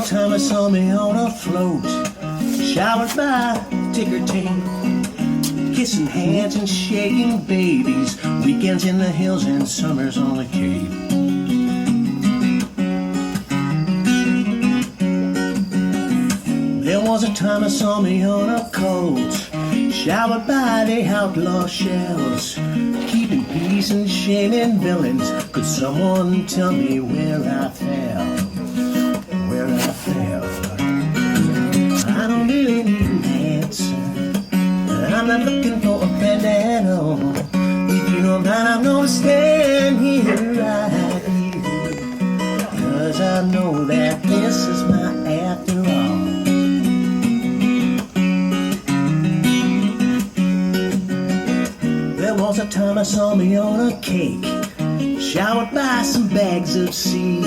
time I saw me on a float, showered by ticker-tape, kissing hands and shaking babies, weekends in the hills and summers on the Cape. There was a time I saw me on a colt, showered by the outlaw shells, keeping peace and shaming villains. Could someone tell me where I fell? Where I fell? I don't really need an answer. I'm not looking for a friend at all. If you don't mind, I'm gonna stand here right here, 'cause I know that this is my after all. There was a time I saw me on a cake, showered by some bags of seed,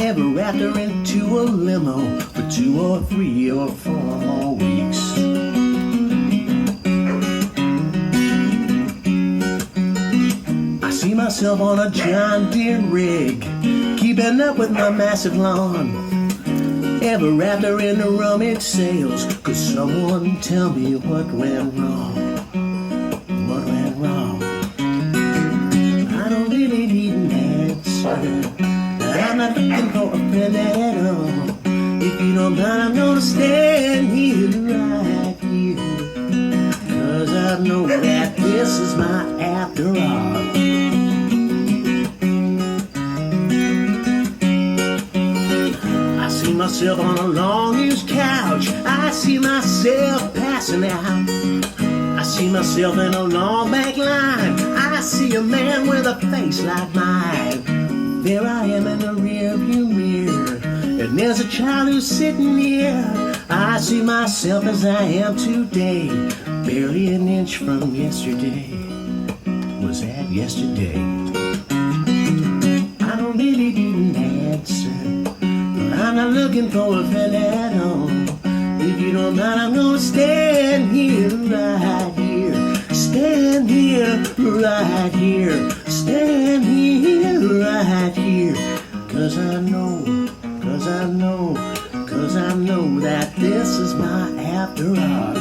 ever after into a limo for 2 or 3 or 4 more weeks. I see myself on a John Deere rig, keeping up with my massive lawn, ever after in the rummage sales. Could someone tell me what went wrong? What went wrong? I don't really need an answer. I'm not looking for a friend at all. If you don't mind, I'm gonna stand here right here, 'cause I know that this is my after all. I see myself on a long-used couch, I see myself passing out, I see myself in a long back line, I see a man with a face like mine. There I am in the rearview mirror, and there's a child who's sitting here. I see myself as I am today, barely an inch from yesterday. Was that yesterday? I don't really need an answer. I'm not looking for a friend at all. If you don't mind, I'm gonna stand here right here, stand here right here, stand here right here, 'cause I know, 'cause I know, 'cause I know that this is my after all.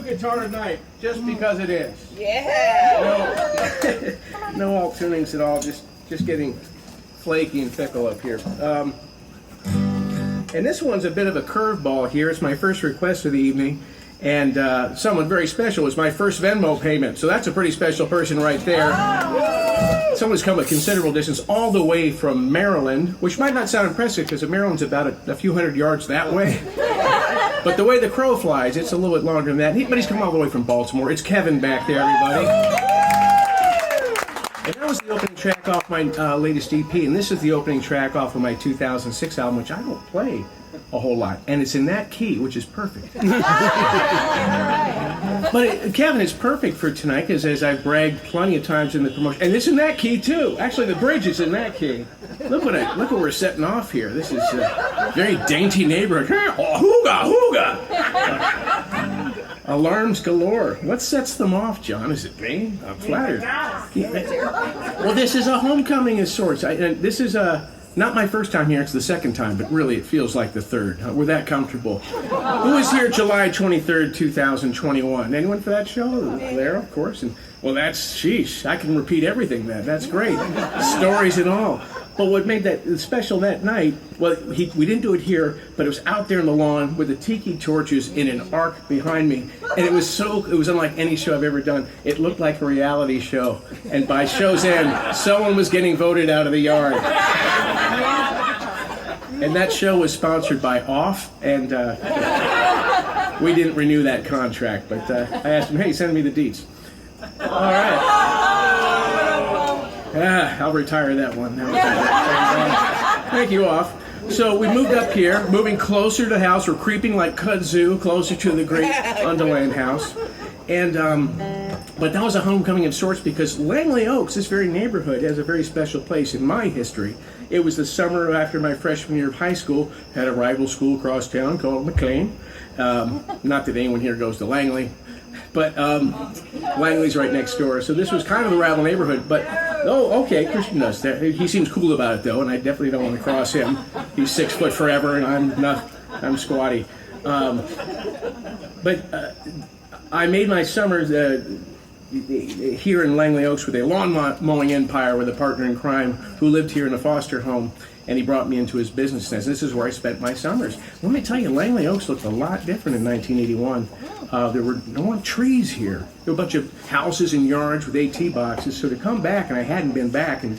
Guitar tonight, just because it is. Yeah. No alt tunings at all. Just getting flaky and fickle up here. And this one's a bit of a curveball here. It's my first request of the evening, and someone very special is my first Venmo payment. So that's a pretty special person right there. Someone's come a considerable distance, all the way from Maryland, which might not sound impressive because Maryland's about a few hundred yards that way. But the way the crow flies, it's a little bit longer than that. But he's come all the way from Baltimore. It's Kevin back there, everybody. And that was the opening track off my latest EP, and this is the opening track off of my 2006 album, which I don't play a whole lot. And it's in that key, which is perfect. But Kevin is perfect for tonight, because as I've bragged plenty of times in the promotion, and it's in that key too. Actually, the bridge is in that key. Look what we're setting off here. This is a very dainty neighborhood. Hooga, hooga! Alarms galore. What sets them off, John? Is it me? I'm flattered. Well, this is a homecoming of sorts. This is not my first time here. It's the second time, but really it feels like the third. We're that comfortable. Who was here July 23rd, 2021? Anyone for that show? There, of course. And well, that's, sheesh, I can repeat everything then. That's great. Stories and all. But what made that special that night, well, we didn't do it here, but it was out there in the lawn with the tiki torches in an arc behind me. And it was unlike any show I've ever done. It looked like a reality show. And by show's end, someone was getting voted out of the yard. And that show was sponsored by Off, and we didn't renew that contract. But I asked him, hey, send me the deets. All right. I'll retire that one. Thank you, Off. So we moved up here, moving closer to the house. We're creeping like kudzu, closer to the great Undeland house. And But that was a homecoming of sorts because Langley Oaks, this very neighborhood, has a very special place in my history. It was the summer after my freshman year of high school. Had a rival school across town called McLean. Not that anyone here goes to Langley, but Langley's right next door. So this was kind of a rival neighborhood. But Christian does that. He seems cool about it though, and I definitely don't want to cross him. He's 6 foot forever, and I'm squatty. But I made my summers here in Langley Oaks with a lawn mowing empire with a partner in crime who lived here in a foster home, and he brought me into his business. And this is where I spent my summers. Let me tell you, Langley Oaks looked a lot different in 1981. There were no more trees here. There were a bunch of houses and yards with AT boxes. So to come back, and I hadn't been back in,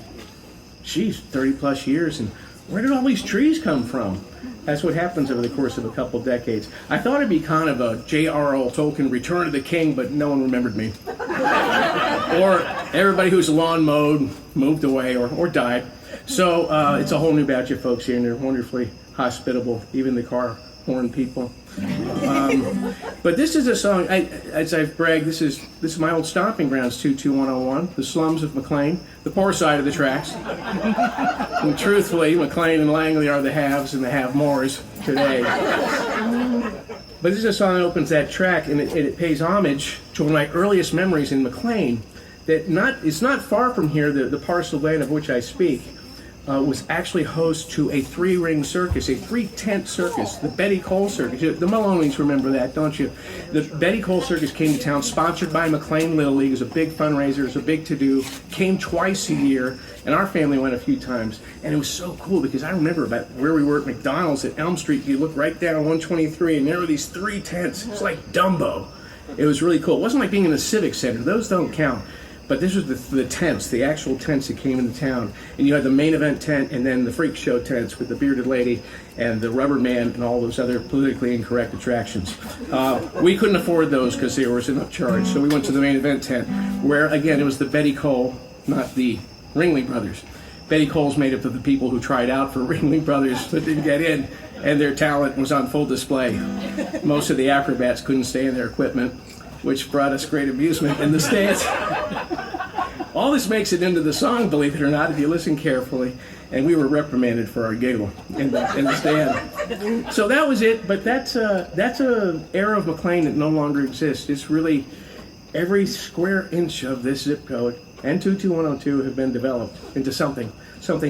30 plus years, and where did all these trees come from? That's what happens over the course of a couple decades. I thought it'd be kind of a J.R.R. Tolkien Return of the King, but no one remembered me. Or everybody who's lawn mowed moved away or died. So it's a whole new batch of folks here, and they're wonderfully hospitable, even the car horn people. But this is a song, as I've bragged, this is my old stomping grounds, 22101, the slums of McLean, the poor side of the tracks. And truthfully, McLean and Langley are the haves and the have-mores today. But this is a song that opens that track, and it pays homage to one of my earliest memories in McLean. It's not far from here, the parcel of land of which I speak. Was actually host to a 3-ring circus, a 3-tent circus, the Betty Cole Circus. The Maloney's remember that, don't you? The Betty Cole Circus came to town, sponsored by McLean Little League. It was a big fundraiser, it was a big to-do, came twice a year, and our family went a few times. And it was so cool because I remember about where we were at McDonald's at Elm Street. You look right down 123, and there were these 3 tents. It's like Dumbo. It was really cool. It wasn't like being in the Civic Center. Those don't count. But this was the tents, the actual tents that came into town. And you had the main event tent and then the freak show tents with the bearded lady and the rubber man and all those other politically incorrect attractions. We couldn't afford those because there was enough charge. So we went to the main event tent where, again, it was the Betty Cole, not the Ringling Brothers. Betty Cole's made up of the people who tried out for Ringling Brothers but didn't get in, and their talent was on full display. Most of the acrobats couldn't stay in their equipment, which brought us great amusement in the stands. All this makes it into the song, believe it or not, if you listen carefully. And we were reprimanded for our giggle in the stand. So that was it, but that's a era of McLean that no longer exists. It's really every square inch of this zip code and 22102 have been developed into something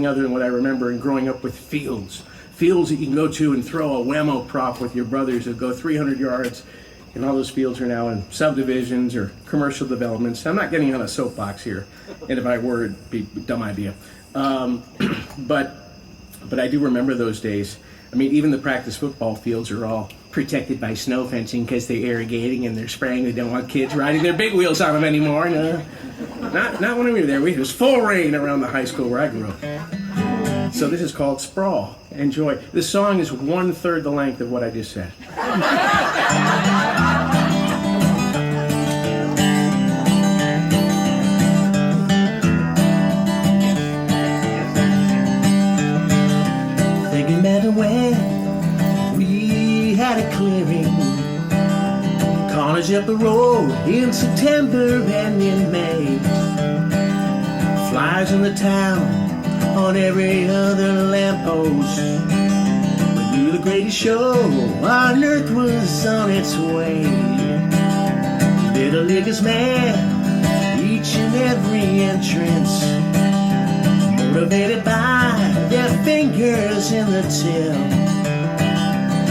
other than what I remember in growing up with fields. Fields that you can go to and throw a whammo prop with your brothers that go 300 yards. And all those fields are now in subdivisions or commercial developments. I'm not getting on a soapbox here, and if I were, it'd be a dumb idea. But I do remember those days. I mean, even the practice football fields are all protected by snow fencing because they're irrigating and they're spraying. They don't want kids riding their big wheels on them anymore. No, not when we were there. It was full rain around the high school where I grew up. So this is called Sprawl. Enjoy. This song is 1/3 the length of what I just said. Thinking back to when we had a clearing, corners up the road in September and in May. Flies in the town on every other lamppost. We knew the greatest show on earth was on its way. Little Leaguers man, each and every entrance, motivated by their fingers in the till.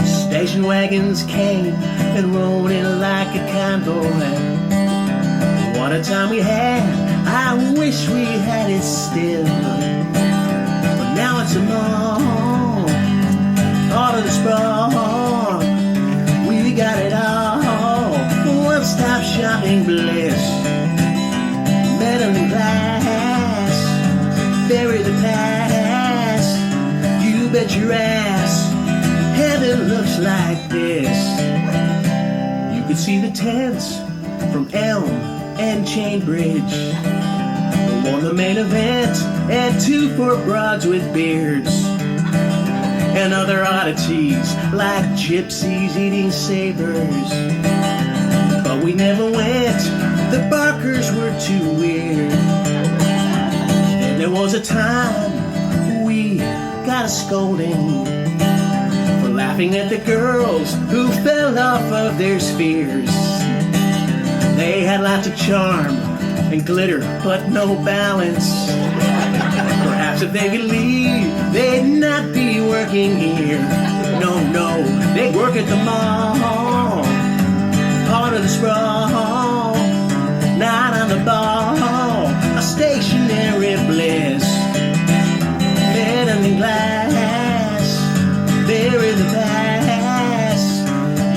Station wagons came and rolled in like a convoy. What a time we had, I wish we had it still. But now it's a mall, all of the sprawl. We got it all, one-stop shopping bliss. Metal and glass, bury the past. You bet your ass, heaven looks like this. You could see the tents from Elm and Chain Bridge. On the main event, and 2 for broads with beards. And other oddities like gypsies eating sabers. but we never went. The barkers were too weird. And there was a time we got a scolding for laughing at the girls who fell off of their spheres. They had lots of charm and glitter, but no balance. Perhaps if they could leave, they'd not be working here. No, they'd work at the mall, part of the sprawl, not on the ball, a stationary bliss. Better than glass, there in the past.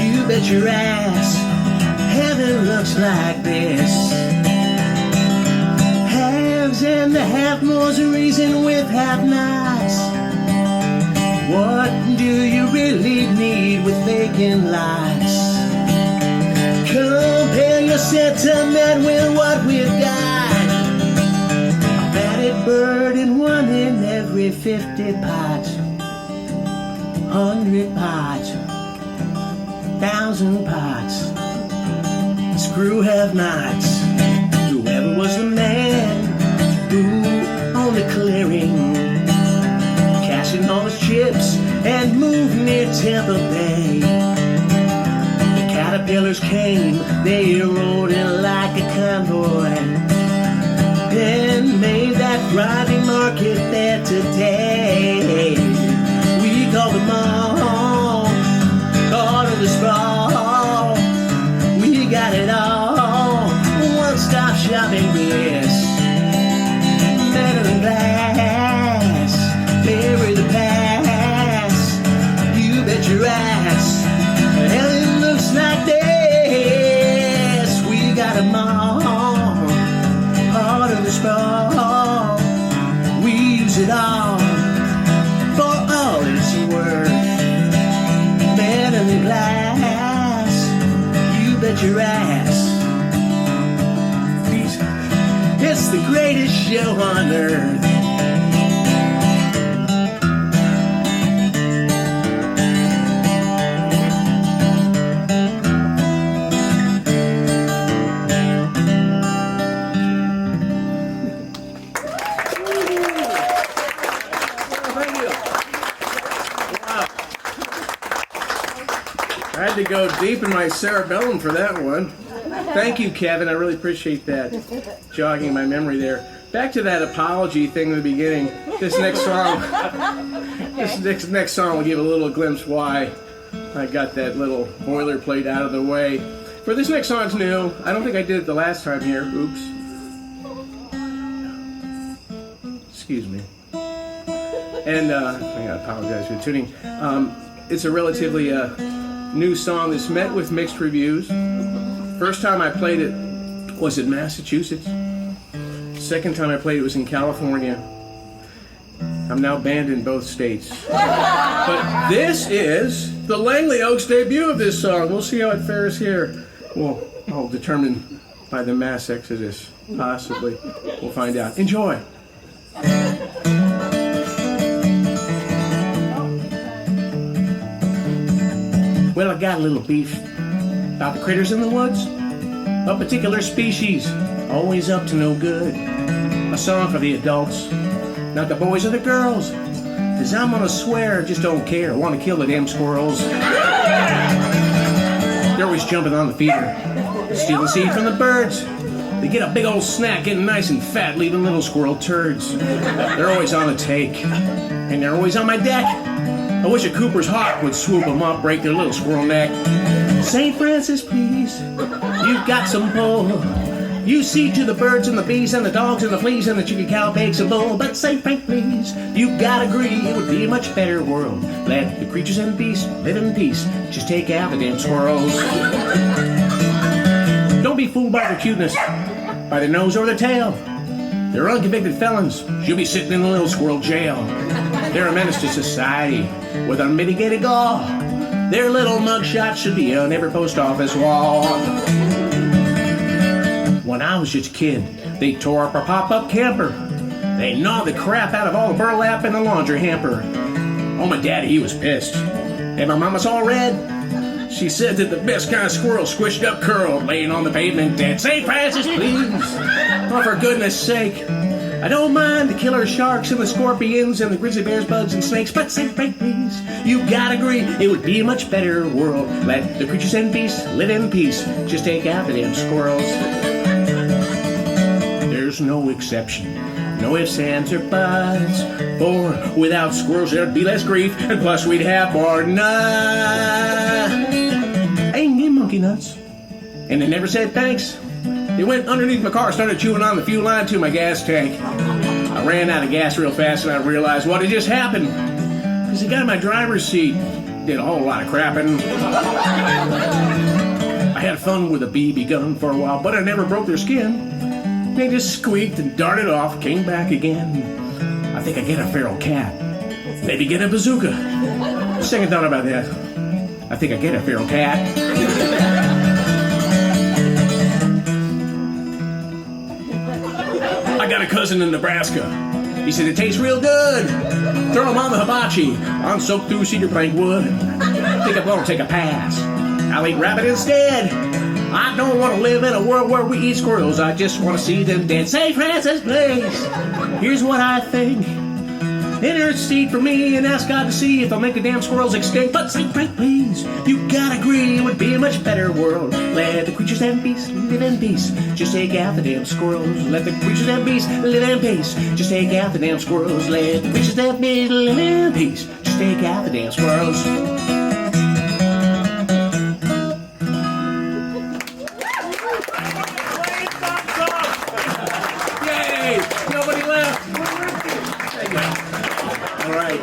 You bet your ass, heaven looks like this. Haves and the half-mores reason with half-nots. What do you really need with vacant lots? Compare your sentiment with what we've got. A batted bird and one in every 50 pots, 100 pots, 1,000 pots. Screw have-nots. Whoever was the man who owned the clearing, cashing all his chips and moved near Tampa Bay. The caterpillars came, they rode in like a convoy, and made that thriving market there today. We call them all, part of the sprawl. We got it all, one-stop shopping bliss. Better than glass, bury the past. You bet your ass, hell it looks like this. We got 'em all, part of the sprawl. We use it all, for all it's worth. Better than glass, you bet your ass. It's the greatest show on earth. Thank you. Wow. I had to go deep in my cerebellum for that one. Thank you, Kevin. I really appreciate that. Jogging my memory there. Back to that apology thing in the beginning. This next song will give a little glimpse why I got that little boilerplate out of the way. For this next song's new. I don't think I did it the last time here. Oops. Excuse me. And I gotta apologize for tuning. It's a relatively new song that's met with mixed reviews. First time I played it was in Massachusetts. Second time I played it was in California. I'm now banned in both states. But this is the Langley Oaks debut of this song. We'll see how it fares here. Well, I'll determine by the mass exodus, possibly. We'll find out. Enjoy. Well, I got a little beef about the critters in the woods. A particular species, always up to no good. A song for the adults, not the boys or the girls. 'Cause I'm gonna swear, just don't care. Wanna kill the damn squirrels. They're always jumping on the feeder, stealing seed from the birds. They get a big old snack, getting nice and fat, leaving little squirrel turds. They're always on the take, and they're always on my deck. I wish a Cooper's hawk would swoop them up, break their little squirrel neck. St. Francis, please, you've got some pull. You see to the birds and the bees and the dogs and the fleas and the chicken, cow, pigs and bull. But St. Frank, please, you gotta agree, it would be a much better world. Let the creatures and beasts live in peace. Just take out the damn squirrels. Don't be fooled by their cuteness, by their nose or their tail. They're unconvicted felons. You'll be sitting in a little squirrel jail. They're a menace to society with unmitigated gall. Their little mugshot should be on every post office wall. When I was just a kid, they tore up our pop-up camper. They gnawed the crap out of all the burlap in the laundry hamper. Oh, my daddy, he was pissed. And my mama saw red. She said that the best kind of squirrel squished up curled, laying on the pavement dead. St. Francis, please. Oh, for goodness sake. I don't mind the killer sharks and the scorpions and the grizzly bears, bugs and snakes, but St. Frank, please, you gotta agree, it would be a much better world. Let the creatures and beasts live in peace. Just take out the damn squirrels. There's no exception. No ifs, ands, or buts. For without squirrels there'd be less grief, and plus we'd have more nuts. I ain't getting monkey nuts. And they never said thanks. They went underneath my car, started chewing on the fuel line to my gas tank. I ran out of gas real fast and I realized what had just happened. Because the guy in my driver's seat did a whole lot of crapping. I had fun with a BB gun for a while, but I never broke their skin. They just squeaked and darted off, came back again. I think I get a feral cat. Maybe get a bazooka. Second thought about that. I think I get a feral cat. I got a cousin in Nebraska. He said it tastes real good. Throw him on the hibachi. I'm soaked through cedar plank wood. Think I'm gonna take a pass. I'll eat rabbit instead. I don't want to live in a world where we eat squirrels. I just want to see them dead. St. Francis, please. Here's what I think. Intercede for me and ask God to see if I'll make the damn squirrels extinct. But St. Frank, please, you gotta agree it would be a much better world. Let the creatures and beasts live in peace. Just take out the damn squirrels. Let the creatures and beasts live in peace. Just take out the damn squirrels. Let the creatures and beasts live in peace. Just take out the damn squirrels. Yay! Nobody left. All right,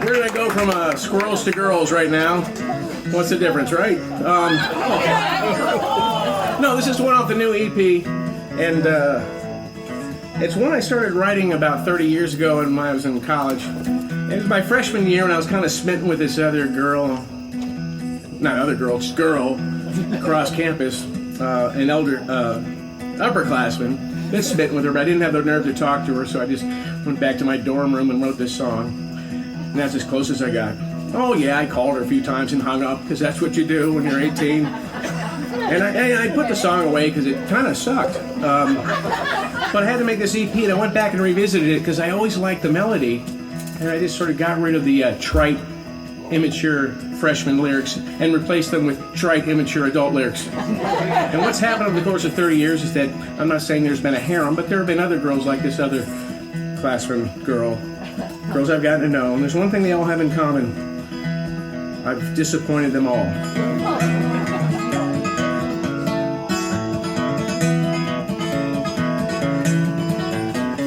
we're gonna go from squirrels to girls right now. What's the difference, right? No, this is one off the new EP, and it's one I started writing about 30 years ago when I was in college. It was my freshman year, and I was kind of smitten with this other girl, not other girl, just girl, across campus, an elder upperclassman. Been smitten with her, but I didn't have the nerve to talk to her, so I just went back to my dorm room and wrote this song. And that's as close as I got. Oh yeah, I called her a few times and hung up, because that's what you do when you're 18. And I put the song away because it kind of sucked. But I had to make this EP, and I went back and revisited it because I always liked the melody. And I just sort of got rid of the trite, immature freshman lyrics and replaced them with trite, immature adult lyrics. And what's happened over the course of 30 years is that, I'm not saying there's been a harem, but there have been other girls like this other classroom girl. Girls I've gotten to know, and there's one thing they all have in common. I've disappointed them all.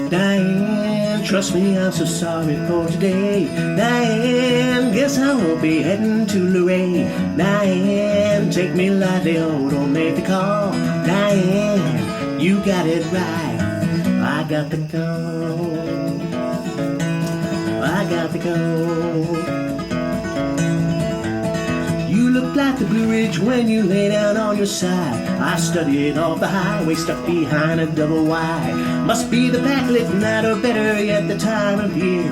Diane, trust me, I'm so sorry for today. Diane, guess I won't be heading to Luray. Diane, take me lightly, oh, don't make the call. Diane, you got it right. I got to go. I got to go. You look like the Blue Ridge when you lay down on your side. I studied off the highway, stuck behind a double wide. Must be the backlit night, or better yet, the time of year.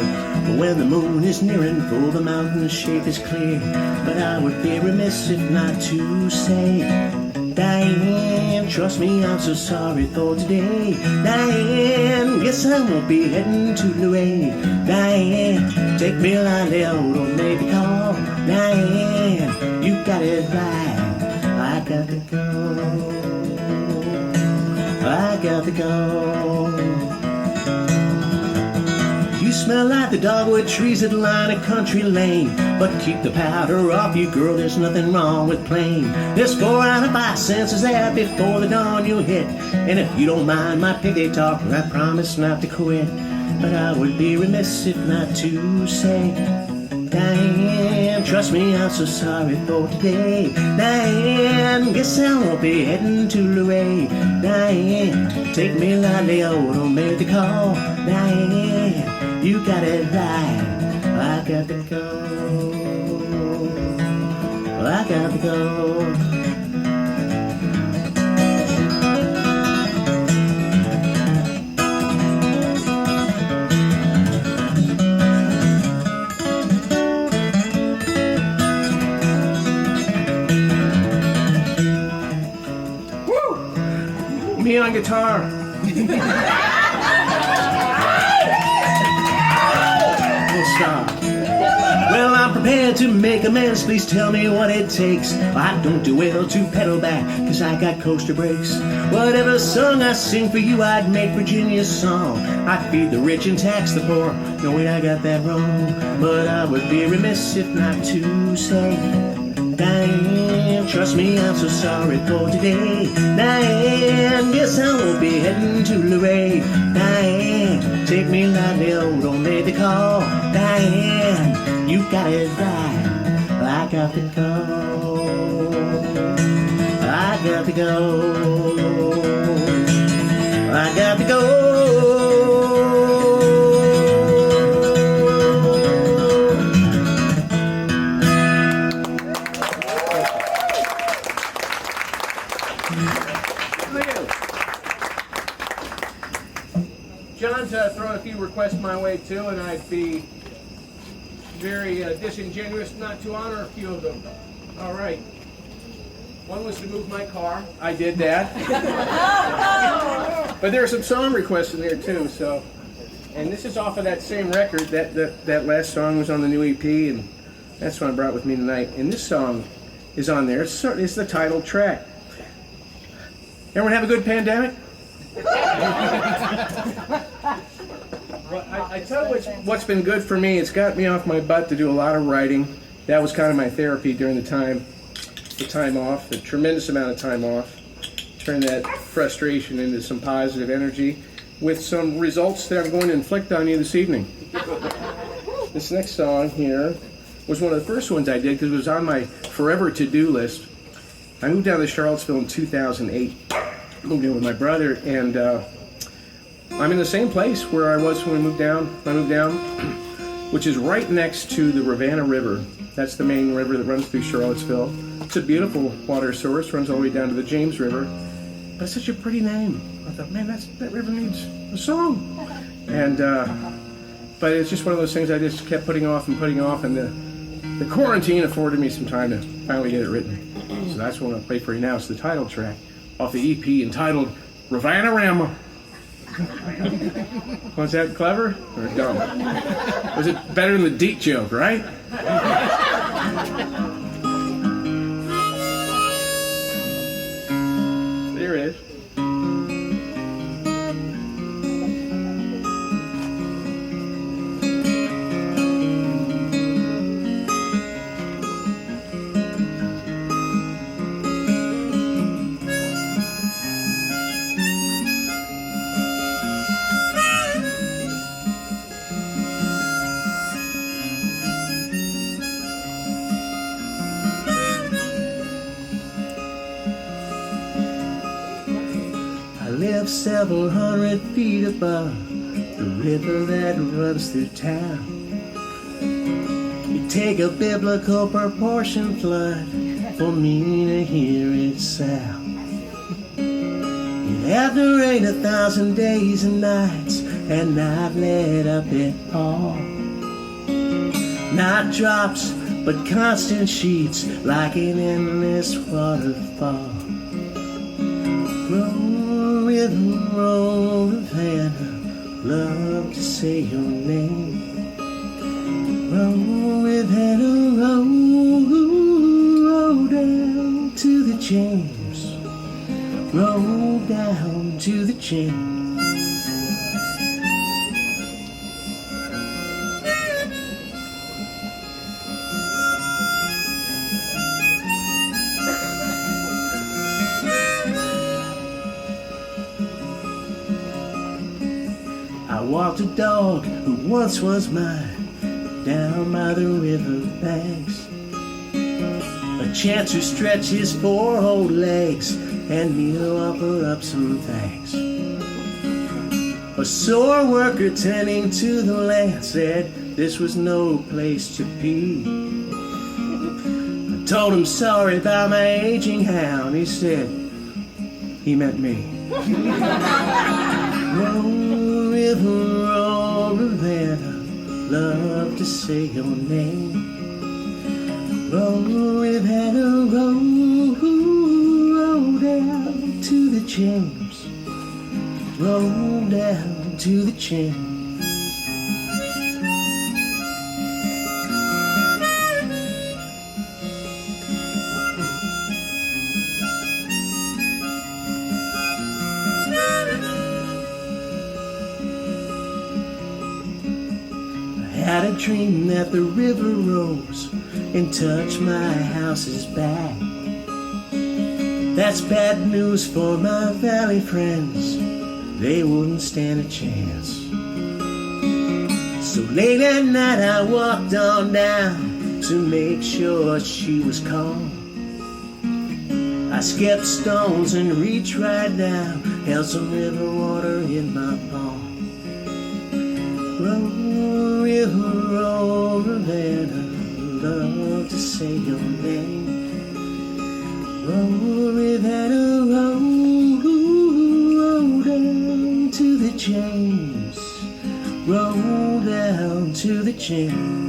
When the moon is nearing full, the mountain shape is clear. But I would be remiss if not to say, Diane, trust me, I'm so sorry for today. Diane, guess I won't be heading to Luray. Diane, take me lightly, oh, don't make the call. Diane, you got it right. I got to go. I got to go. You smell like the dogwood trees that line a country lane. But keep the powder off you, girl, there's nothing wrong with plain. There's 4 out of 5 senses there before the dawn you'll hit. And if you don't mind my piggy talk, I promise not to quit. But I would be remiss if not to say, Diane, trust me, I'm so sorry for today. Diane, guess I won't be heading to Luray. Diane, take me lightly, oh, don't make the call. Diane, you got it right. I got to go. I got to go. me on guitar. We'll stop. Well, I'm prepared to make amends. Please tell me what it takes. I don't do well to pedal back, cause I got coaster brakes. Whatever song I sing for you, I'd make Virginia's song. I'd feed the rich and tax the poor. No, wait, I got that wrong. But I would be remiss if not to say, Diane, trust me, I'm so sorry for today. Diane, yes, I won't be heading to Luray. Diane, take me lightly, oh, don't make the call. Diane, you got it right. I got to go. I got to go. I got to go. John's thrown a few requests my way too, and I'd be very disingenuous not to honor a few of them. All right. One was to move my car. I did that. But there are some song requests in there too. So, and this is off of that same record. That last song was on the new EP, and that's what I brought with me tonight. And this song is on there. It's the title track. Everyone have a good pandemic? Well, I tell you what's been good for me. It's got me off my butt to do a lot of writing. That was kind of my therapy during the time off, the tremendous amount of time off. Turn that frustration into some positive energy with some results that I'm going to inflict on you this evening. This next song here was one of the first ones I did because it was on my forever to-do list. I moved down to Charlottesville in 2008. Moved in with my brother, and I'm in the same place where I was when I moved down, which is right next to the Rivanna River. That's the main river that runs through Charlottesville. It's a beautiful water source, runs all the way down to the James River. But it's such a pretty name. I thought, man, that river needs a song. And but it's just one of those things I just kept putting off, and the quarantine afforded me some time to finally get it written. So that's what I'll play for you now. It's the title track off the EP entitled Rivanna. Was that clever or dumb? Was it better than the deep joke, right? There it is. Live several hundred feet above the river that runs through town. You take a biblical proportion flood for me to hear its sound. You have to rain 1,000 days and nights and not let up it all. Not drops, but constant sheets like an endless waterfall. Roll, Rivanna, love to say your name. Roll, Rivanna, roll down to the James. Roll down to the James. I walked a dog who once was mine down by the river banks. A chance to stretch his 4 old legs and me to offer up some thanks. A sore worker tending to the land said this was no place to pee. I told him sorry about my aging hound. He said he meant me. Roll, Rivanna, love to say your name. Roll, Rivanna, roll down to the James. to the chin. I had a dream that the river rose and touched my house's back. That's bad news for my valley friends. They wouldn't stand a chance. So late at night I walked on down to make sure she was calm. I skipped stones and reached right down, held some river water in my palm. Roll, river, roll, Rivanna, love to say your name. Roll, Rivanna, roll down to the James. Roll down to the James.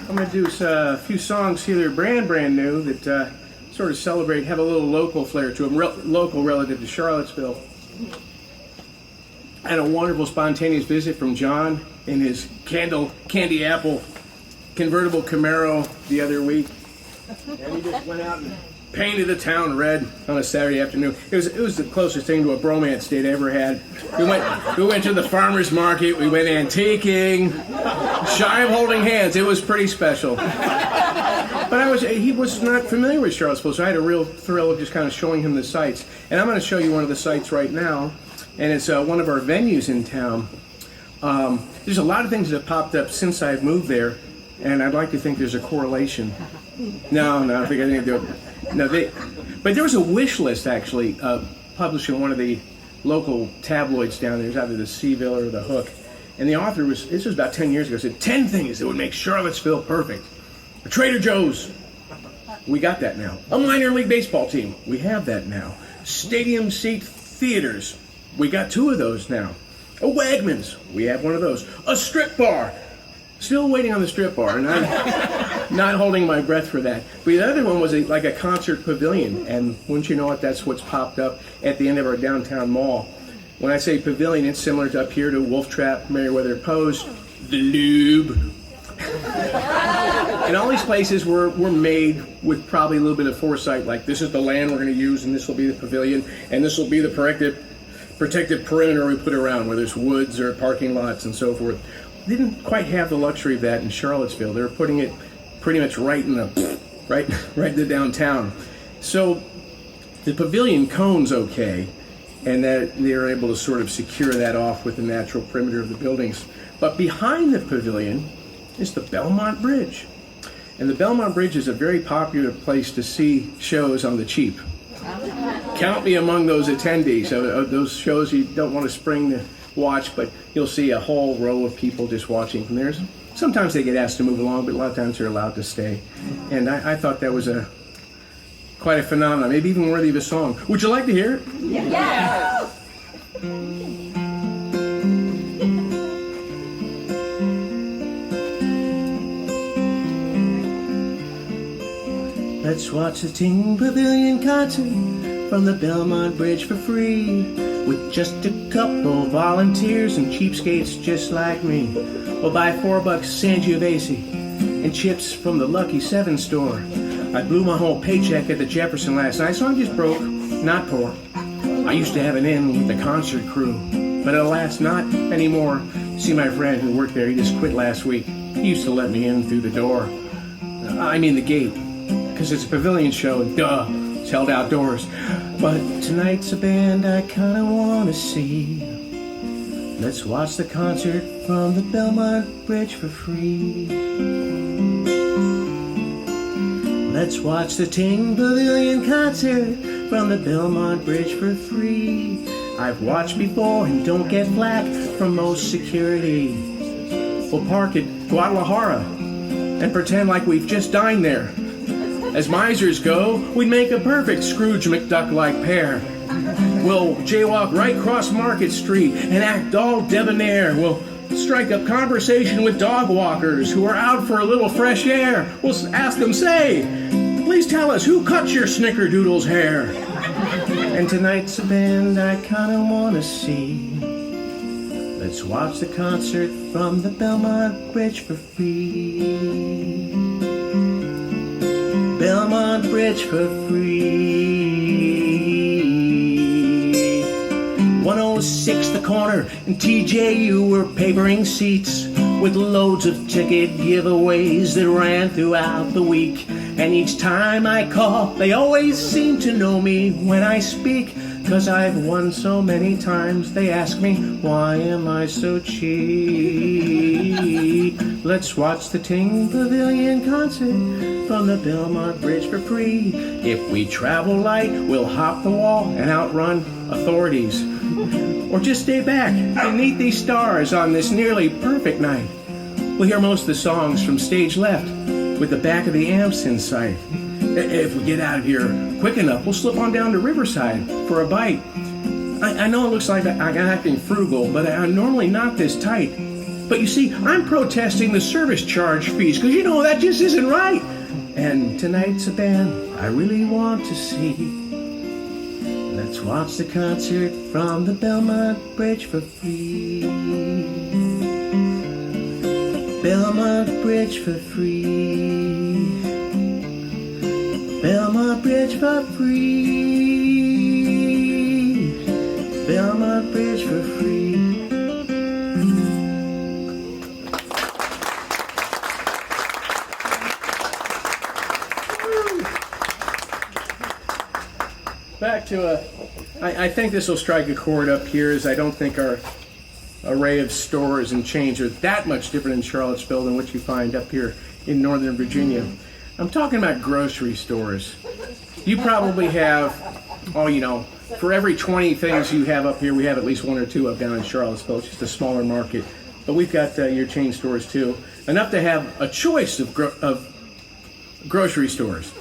I'm going to do a few songs here that are brand new that sort of celebrate, have a little local flair to them, local relative to Charlottesville. I had a wonderful spontaneous visit from John in his candy apple convertible Camaro the other week. And he just went out and painted the town red on a Saturday afternoon. It was the closest thing to a bromance date I ever had. We went to the farmer's market, we went antiquing, shy of holding hands. It was pretty special. But he was not familiar with Charlottesville, so I had a real thrill of just kind of showing him the sights. And I'm going to show you one of the sights right now, and it's one of our venues in town. There's a lot of things that have popped up since I've moved there, and I'd like to think there's a correlation. No, I don't think I need to do it. No, but there was a wish list actually published in one of the local tabloids down there. It was either the Seaville or the Hook, and the author this was about 10 years ago, said 10 things that would make Charlottesville perfect. A Trader Joe's, we got that now. A minor league baseball team, we have that now. Stadium seat theaters, we got 2 of those now. A Wegmans, we have one of those. A strip bar, still waiting on the strip bar, and I'm not holding my breath for that. But the other one was like a concert pavilion, and wouldn't you know it, that's what's popped up at the end of our downtown mall. When I say pavilion, it's similar to up here to Wolf Trap, Merriweather Post, the Lube. And all these places were made with probably a little bit of foresight, like this is the land we're going to use, and this will be the pavilion, and this will be the protective perimeter we put around, where there's woods or parking lots and so forth. Didn't quite have the luxury of that in Charlottesville. They were putting it pretty much right in the downtown. So the pavilion cone's okay, and that they're able to sort of secure that off with the natural perimeter of the buildings. But behind the pavilion is the Belmont Bridge. And the Belmont Bridge is a very popular place to see shows on the cheap. Count me among those attendees of those shows you don't want to spring to watch, but you'll see a whole row of people just watching from there. Sometimes they get asked to move along, but a lot of times they're allowed to stay. And I thought that was quite a phenomenon, maybe even worthy of a song. Would you like to hear it? Yeah. Let's watch the Ting Pavilion concert from the Belmont Bridge for free, with just a couple volunteers and cheapskates just like me. We'll buy $4 Sangiovese and chips from the Lucky 7 store. I blew my whole paycheck at the Jefferson last night, so I'm just broke, not poor. I used to have an in with the concert crew, but alas, not anymore. See, my friend who worked there, he just quit last week. He used to let me in through the door. I mean the gate, because it's a pavilion show, duh. It's held outdoors. But tonight's a band I kinda wanna see. Let's watch the concert from the Belmont Bridge for free. Let's watch the Ting Pavilion concert from the Belmont Bridge for free. I've watched before and don't get flack from most security. we'll park at Guadalajara and pretend like we've just dined there. As misers go, we'd make a perfect Scrooge McDuck-like pair. We'll jaywalk right across Market Street and act all debonair. We'll strike up conversation with dog walkers who are out for a little fresh air. We'll ask them, say, please tell us who cut your snickerdoodle's hair. And tonight's a band I kinda wanna see. Let's watch the concert from the Belmont Bridge for free. Belmont Bridge for free. 106 the corner, and TJU were papering seats with loads of ticket giveaways that ran throughout the week. And each time I call, they always seem to know me when I speak. 'Cause I've won so many times, they ask me, why am I so cheap? Let's watch the Ting Pavilion concert from the Belmont Bridge for free. If we travel light, we'll hop the wall and outrun authorities. Or just stay back beneath these stars on this nearly perfect night. We'll hear most of the songs from stage left with the back of the amps in sight. If we get out of here quick enough, we'll slip on down to Riverside for a bite. I know it looks like I'm acting frugal, but I'm normally not this tight. But you see, I'm protesting the service charge fees, because you know that just isn't right. And tonight's a band I really want to see. Let's watch the concert from the Belmont Bridge for free. Belmont Bridge for free. Belmont Bridge for free. Belmont Bridge for free. Back to I think this will strike a chord up here, as I don't think our array of stores and chains are that much different in Charlottesville than what you find up here in Northern Virginia. I'm talking about grocery stores. You probably have, for every 20 things you have up here, we have at least one or two up down in Charlottesville. It's just a smaller market. But we've got your chain stores too. Enough to have a choice of grocery stores,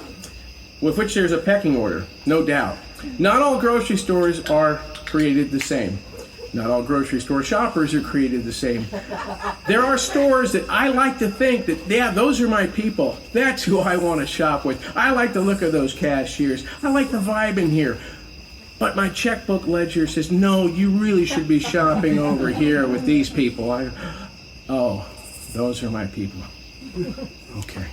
with which there's a pecking order, no doubt. Not all grocery stores are created the same. Not all grocery store shoppers are created the same. There are stores that I like to think that, yeah, those are my people. That's who I want to shop with. I like the look of those cashiers. I like the vibe in here. But my checkbook ledger says, no, you really should be shopping over here with these people. Oh, those are my people. Okay.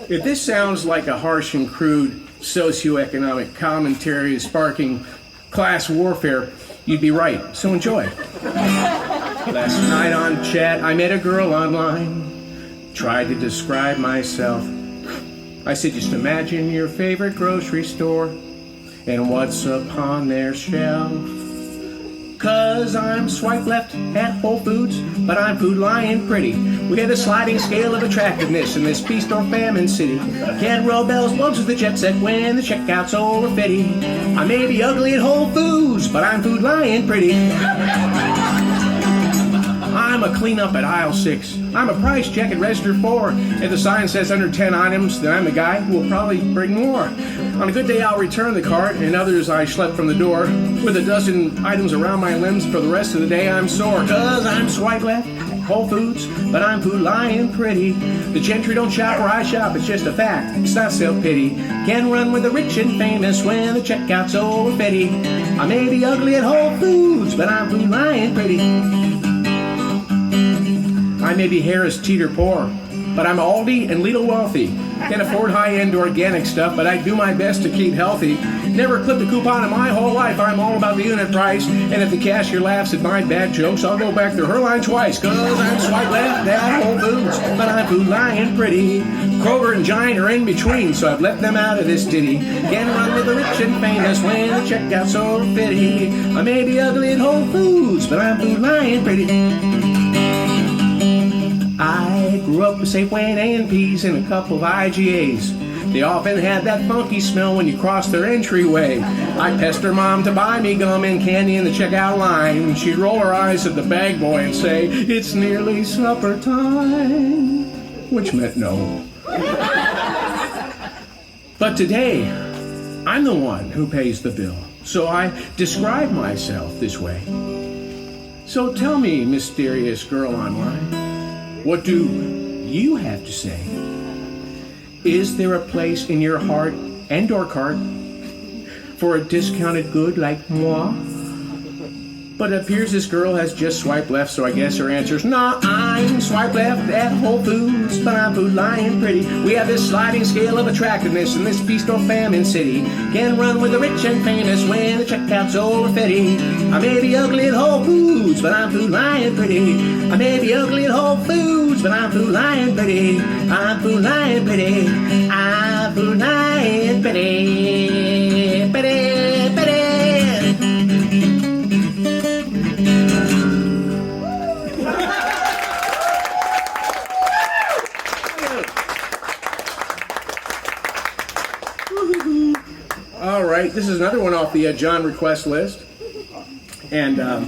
If this sounds like a harsh and crude socioeconomic commentary sparking class warfare, you'd be right, so enjoy. Last night on chat, I met a girl online, tried to describe myself. I said, just imagine your favorite grocery store and what's upon their shelf. 'Cause I'm swipe left at Whole Foods, but I'm food lying pretty. We had a sliding scale of attractiveness in this feast or famine city. Can't roll bells, blows with the jet set when the checkout's over fitty. I may be ugly at Whole Foods, but I'm food lying pretty. I'm a cleanup at aisle 6. I'm a price check at register 4. If the sign says under 10 items, then I'm the guy who will probably bring more. On a good day, I'll return the cart, and others I schlep from the door. With a dozen items around my limbs, for the rest of the day I'm sore. 'Cause I'm swipe left, Whole Foods, but I'm food lying pretty. The gentry don't shop where I shop, it's just a fact, it's not self-pity. Can run with the rich and famous when the checkout's over fitty. I may be ugly at Whole Foods, but I'm food lying pretty. I may be Harris Teeter poor, but I'm Aldi and Lidl wealthy. Can't afford high-end organic stuff, but I do my best to keep healthy. Never clipped a coupon in my whole life, I'm all about the unit price. And if the cashier laughs at my bad jokes, I'll go back to her line twice. 'Cause I'm swipe left at Whole Foods, but I'm food lying pretty. Kroger and Giant are in between, so I've left them out of this ditty. Can run with the rich and famous when the checkout's over fitty. I may be ugly at Whole Foods, but I'm food lying pretty. I grew up with Safeway and A&Ps and a couple of IGAs. They often had that funky smell when you crossed their entryway. I'd pester Mom to buy me gum and candy in the checkout line. She'd roll her eyes at the bag boy and say, "It's nearly supper time," which meant no. But today, I'm the one who pays the bill, so I describe myself this way. So tell me, mysterious girl online, what do you have to say? Is there a place in your heart and or cart for a discounted good like moi? But it appears this girl has just swiped left, so I guess her answer's nah. I'm swipe left at Whole Foods, but I'm food lying pretty. We have this sliding scale of attractiveness in this feast or famine city. Can run with the rich and famous when the checkout's overfitty. I may be ugly at Whole Foods, but I'm food lying pretty. I may be ugly at Whole Foods, but I'm food lying pretty. I'm food lying pretty. I'm food lying pretty. Pretty, pretty. All right, this is another one off the John request list, and I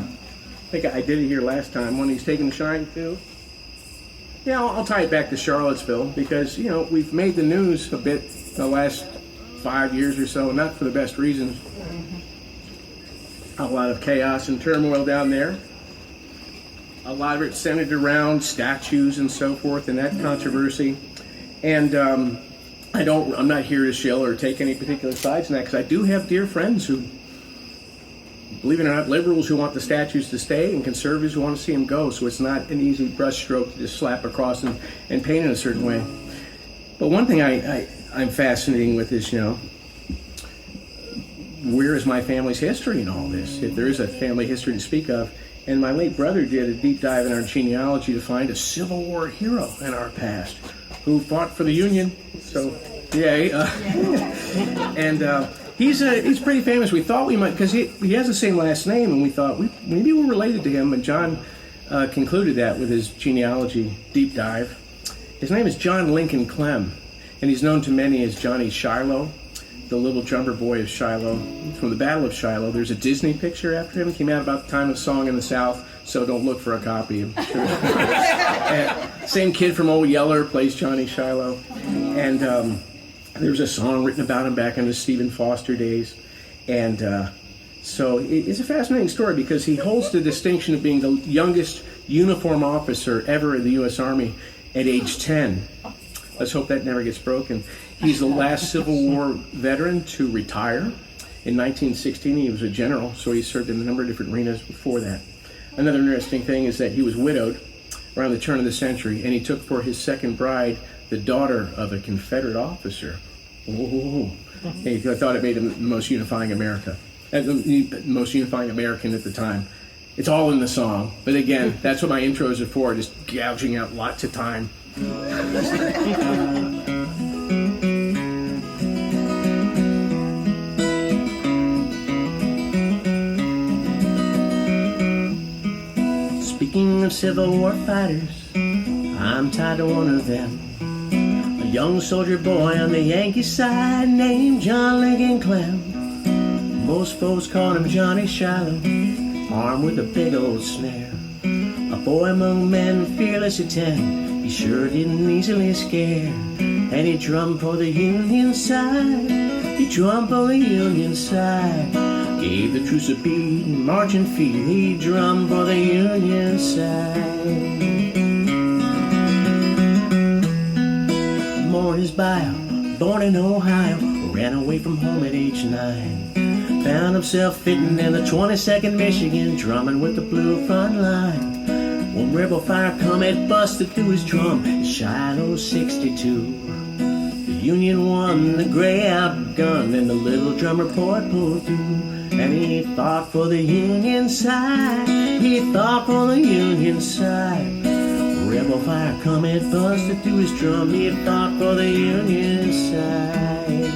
think I did it here last time when he's taking the shine too. Yeah, I'll tie it back to Charlottesville because, you know, we've made the news a bit the last 5 years or so, not for the best reasons. A lot of chaos and turmoil down there. A lot of it centered around statues and so forth and that controversy. And I'm not here to shill or take any particular sides in that, because I do have dear friends who, believe it or not, liberals who want the statues to stay and conservatives who want to see them go. So it's not an easy brushstroke to just slap across and paint in a certain way. But one thing I'm fascinating with is, you know, where is my family's history in all this? If there is a family history to speak of. And my late brother did a deep dive in our genealogy to find a Civil War hero in our past who fought for the Union. So, yay. And he's pretty famous. We thought we might, because he has the same last name, and we thought maybe we're related to him. And John concluded that with his genealogy deep dive. His name is John Lincoln Clem, and he's known to many as Johnny Shiloh, the little drummer boy of Shiloh. From the Battle of Shiloh, there's a Disney picture after him. It came out about the time of Song in the South, so don't look for a copy. Same kid from Old Yeller plays Johnny Shiloh. And there was a song written about him back in the Stephen Foster days. And so it's a fascinating story because he holds the distinction of being the youngest uniform officer ever in the U.S. Army at age 10. Let's hope that never gets broken. He's the last Civil War veteran to retire. In 1916, he was a general, so he served in a number of different arenas before that. Another interesting thing is that he was widowed around the turn of the century, and he took for his second bride the daughter of a Confederate officer. Ooh. He thought it made him the most unifying the most unifying American at the time. It's all in the song, but again, that's what my intros are for, just gouging out lots of time. Speaking of Civil War fighters, I'm tied to one of them. A young soldier boy on the Yankee side named John Lincoln Clem. Most folks called him Johnny Shiloh, armed with a big old snare. A boy among men, fearless at 10, he sure didn't easily scare. And he drummed for the Union side, he drummed for the Union side. Gave the truce a beat and marching feet, he drummed for the Union side. Born his bio, born in Ohio, ran away from home at age 9. Found himself fitting in the 22nd Michigan, drumming with the Blue Front Line. When rebel fire comet busted through his drum in Shiloh 62. The Union won, the gray outgunned, and the little drummer boy pulled through. And he fought for the Union side, he fought for the Union side. Rebel fire comet busted through his drum, he fought for the Union side.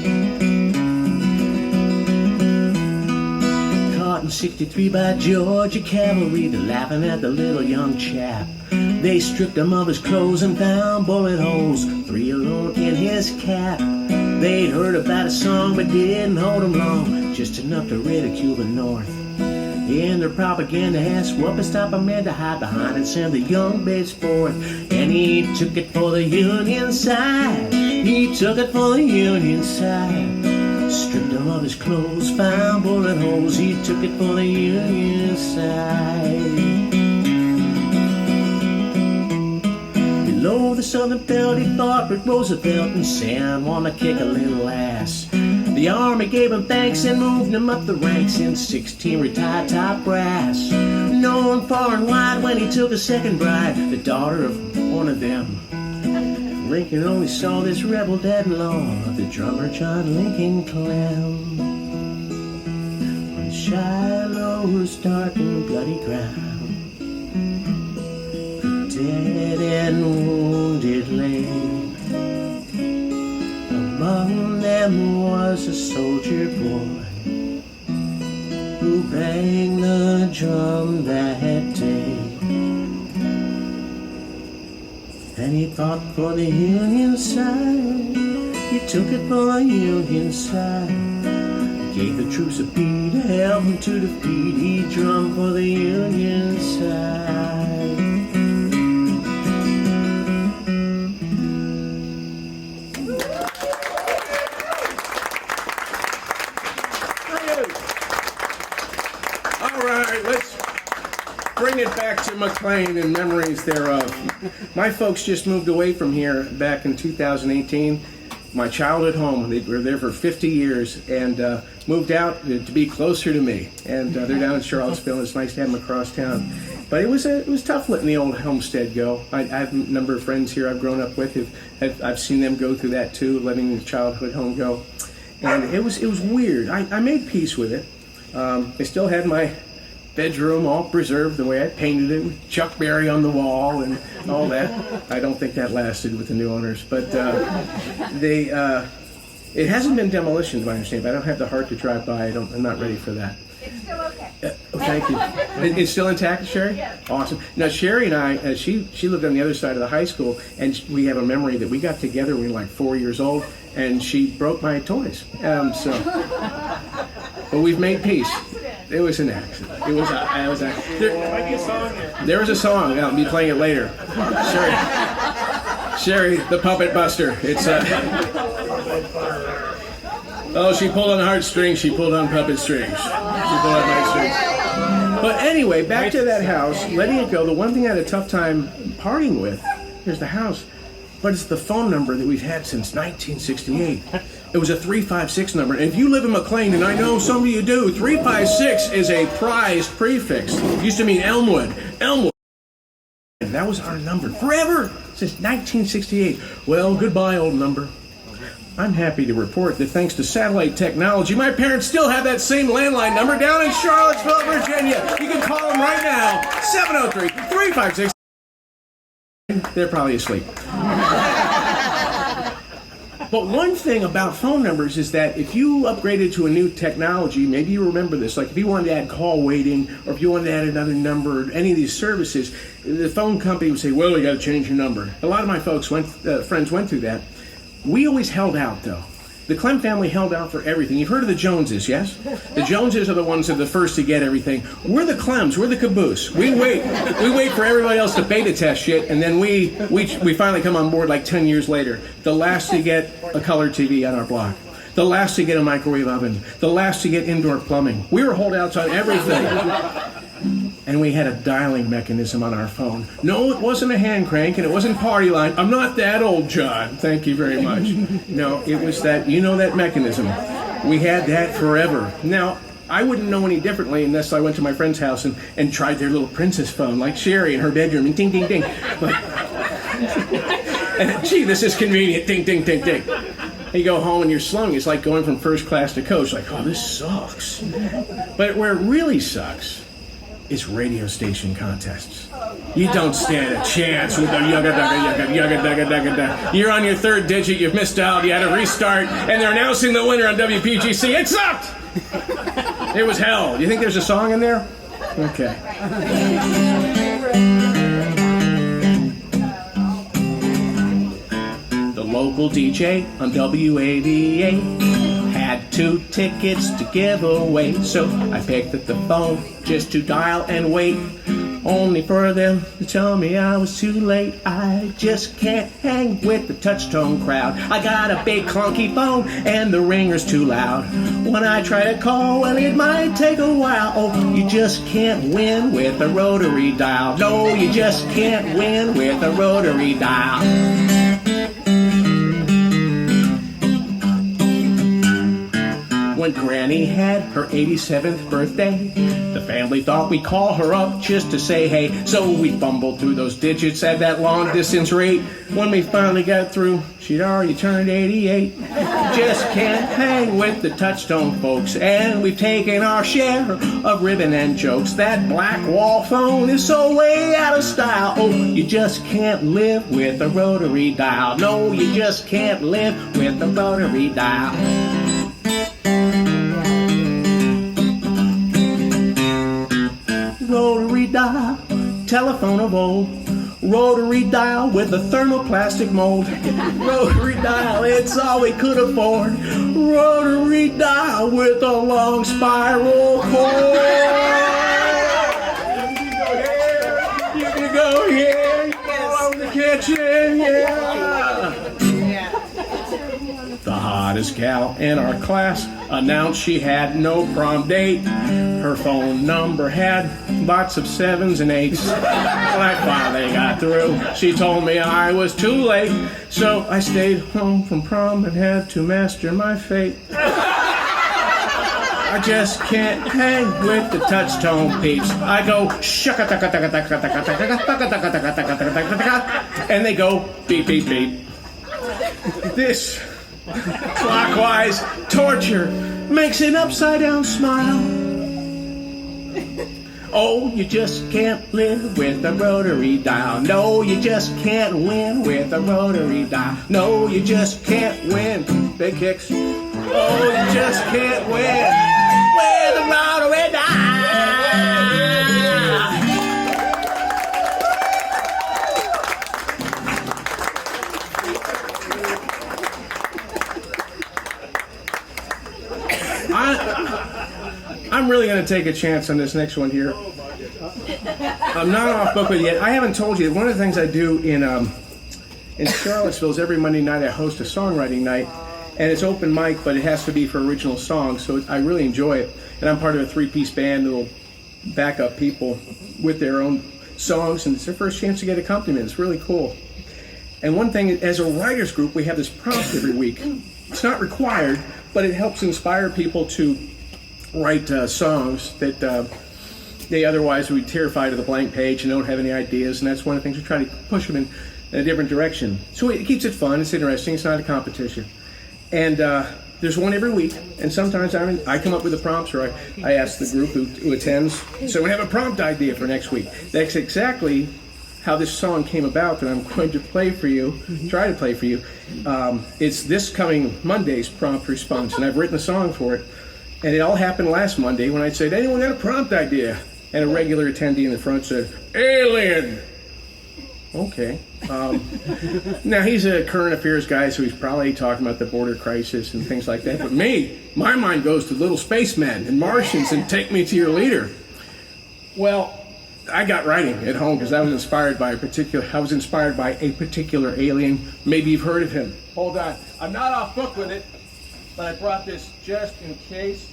Caught in 63 by Georgia cavalry, they're laughing at the little young chap. They stripped him of his clothes and found bullet holes, 3 alone in his cap. They'd heard about a song but didn't hold him long, just enough to ridicule the North. In their propaganda asked what would stop a man to hide behind and send the young babes forth. And he took it for the Union side. He took it for the Union side. Stripped him of his clothes, found bullet holes. He took it for the Union side. Below the southern belt, he fought with Roosevelt and San wanted to kick a little ass. The army gave him thanks and moved him up the ranks in 16 retired top brass. Known far and wide when he took a second bride, the daughter of one of them. Lincoln only saw this rebel dad-in-law, the drummer John Lincoln Clem. On Shiloh's dark and bloody ground, the dead and wounded lay. Among them was a soldier boy who banged the drum that day. And he fought for the Union side. He took it for the Union side. He gave the troops a beat, held them to defeat. He drummed for the Union side. Bring it back to McLean and memories thereof. My folks just moved away from here back in 2018. My childhood home. They were there for 50 years and moved out to be closer to me. And they're down in Charlottesville. It's nice to have them across town. But it was tough letting the old homestead go. I have a number of friends here I've grown up with. I've seen them go through that too, letting the childhood home go. And it was weird. I made peace with it. I still had my bedroom all preserved the way I painted it, with Chuck Berry on the wall and all that. I don't think that lasted with the new owners, but it hasn't been demolished, I understand, but I don't have the heart to drive by. I'm not ready for that. It's still okay. Thank you. It's still intact, Sherry? Yeah. Awesome. Now, Sherry and I, she lived on the other side of the high school, and we have a memory that we got together when we were like 4 years old, and she broke my toys. But we've made peace. It was an accident. There was a song. I'll be playing it later. Sherry, the Puppet Buster. It's oh, she pulled on heartstrings. She pulled on puppet strings. She pulled on heartstrings. But anyway, back to that house, letting it go. The one thing I had a tough time parting with, here's the house, but it's the phone number that we've had since 1968. It was a 356 number. And if you live in McLean, and I know some of you do, 356 is a prized prefix. It used to mean Elmwood. Elmwood. That was our number forever, since 1968. Well, goodbye, old number. I'm happy to report that thanks to satellite technology, my parents still have that same landline number down in Charlottesville, Virginia. You can call them right now, 703-356. They're probably asleep. But one thing about phone numbers is that if you upgraded to a new technology, maybe you remember this, like if you wanted to add call waiting, or if you wanted to add another number, or any of these services, the phone company would say, well, you got to change your number. A lot of my friends went through that. We always held out, though. The Clem family held out for everything. You've heard of the Joneses, yes? The Joneses are the ones that are the first to get everything. We're the Clems. We're the caboose. We wait. We wait for everybody else to beta test shit, and then we finally come on board like 10 years later. The last to get a color TV on our block. The last to get a microwave oven. The last to get indoor plumbing. We were holdouts on everything. And we had a dialing mechanism on our phone. No, it wasn't a hand crank, and it wasn't party line. I'm not that old, John. Thank you very much. No, it was that, that mechanism. We had that forever. Now, I wouldn't know any differently unless I went to my friend's house and tried their little princess phone, like Sherry in her bedroom, and ding, ding, ding. And, gee, this is convenient. Ding, ding, ding, ding. You go home and you're slung. It's like going from first class to coach. Like, oh, this sucks. But where it really sucks, it's radio station contests. You don't stand a chance with the yugga dugga yugga dugga dugga dugga. You're on your third digit, you've missed out, you had to restart, and they're announcing the winner on WPGC. It sucked! It was hell. You think there's a song in there? Okay. local DJ on WAVA had 2 tickets to give away, so I picked up the phone just to dial and wait, only for them to tell me I was too late. I just can't hang with the touch-tone crowd. I got a big clunky phone and the ringer's too loud. When I try to call, well, it might take a while. Oh, you just can't win with a rotary dial. No, you just can't win with a rotary dial. When Granny had her 87th birthday, the family thought we'd call her up just to say hey. So we fumbled through those digits at that long distance rate. When we finally got through, she'd already turned 88. Just can't hang with the touch-tone folks, and we've taken our share of ribbon and jokes. That black wall phone is so way out of style. Oh, you just can't live with a rotary dial. No, you just can't live with a rotary dial. Rotary dial, telephone of old. Rotary dial with a thermoplastic mold. Rotary dial, it's all we could afford. Rotary dial with a long spiral cord. You can go here, you can go over the kitchen, yeah. The hottest gal in our class announced she had no prom date. Her phone number had lots of 7s and 8s. When I finally got through, she told me I was too late. So I stayed home from prom and had to master my fate. I just can't hang with the touch-tone peeps. I go shaka taka taka taka taka taka taka taka taka taka taka, and they go beep beep beep. This clockwise torture makes an upside-down smile. Oh, you just can't live with a rotary dial. No, you just can't win with a rotary dial. No, you just can't win. Big kicks. Oh, you just can't win with a rotary dial. I'm really going to take a chance on this next one here. I'm not off book with it yet. I haven't told you, one of the things I do in Charlottesville is every Monday night I host a songwriting night, and it's open mic, but it has to be for original songs, so I really enjoy it. And I'm part of a 3-piece band that will back up people with their own songs, and it's their first chance to get accompaniment. It's really cool. And one thing, as a writers group, we have this prompt every week. It's not required, but it helps inspire people to write songs that they otherwise would be terrified of the blank page and don't have any ideas, and that's one of the things we try to push them in a different direction. So it keeps it fun, it's interesting, it's not a competition. And there's one every week, and sometimes I come up with the prompts, or I ask the group who attends, so we have a prompt idea for next week. That's exactly how this song came about that I'm going to play for you, try to play for you. It's this coming Monday's prompt response, and I've written a song for it. And it all happened last Monday when I said, anyone got a prompt idea? And a regular attendee in the front said, alien! Okay. Now, he's a current affairs guy, so he's probably talking about the border crisis and things like that. But me, my mind goes to little spacemen and Martians and take me to your leader. Well, I got writing at home because I was inspired by a particular alien. Maybe you've heard of him. Hold on. I'm not off book with it, but I brought this just in case.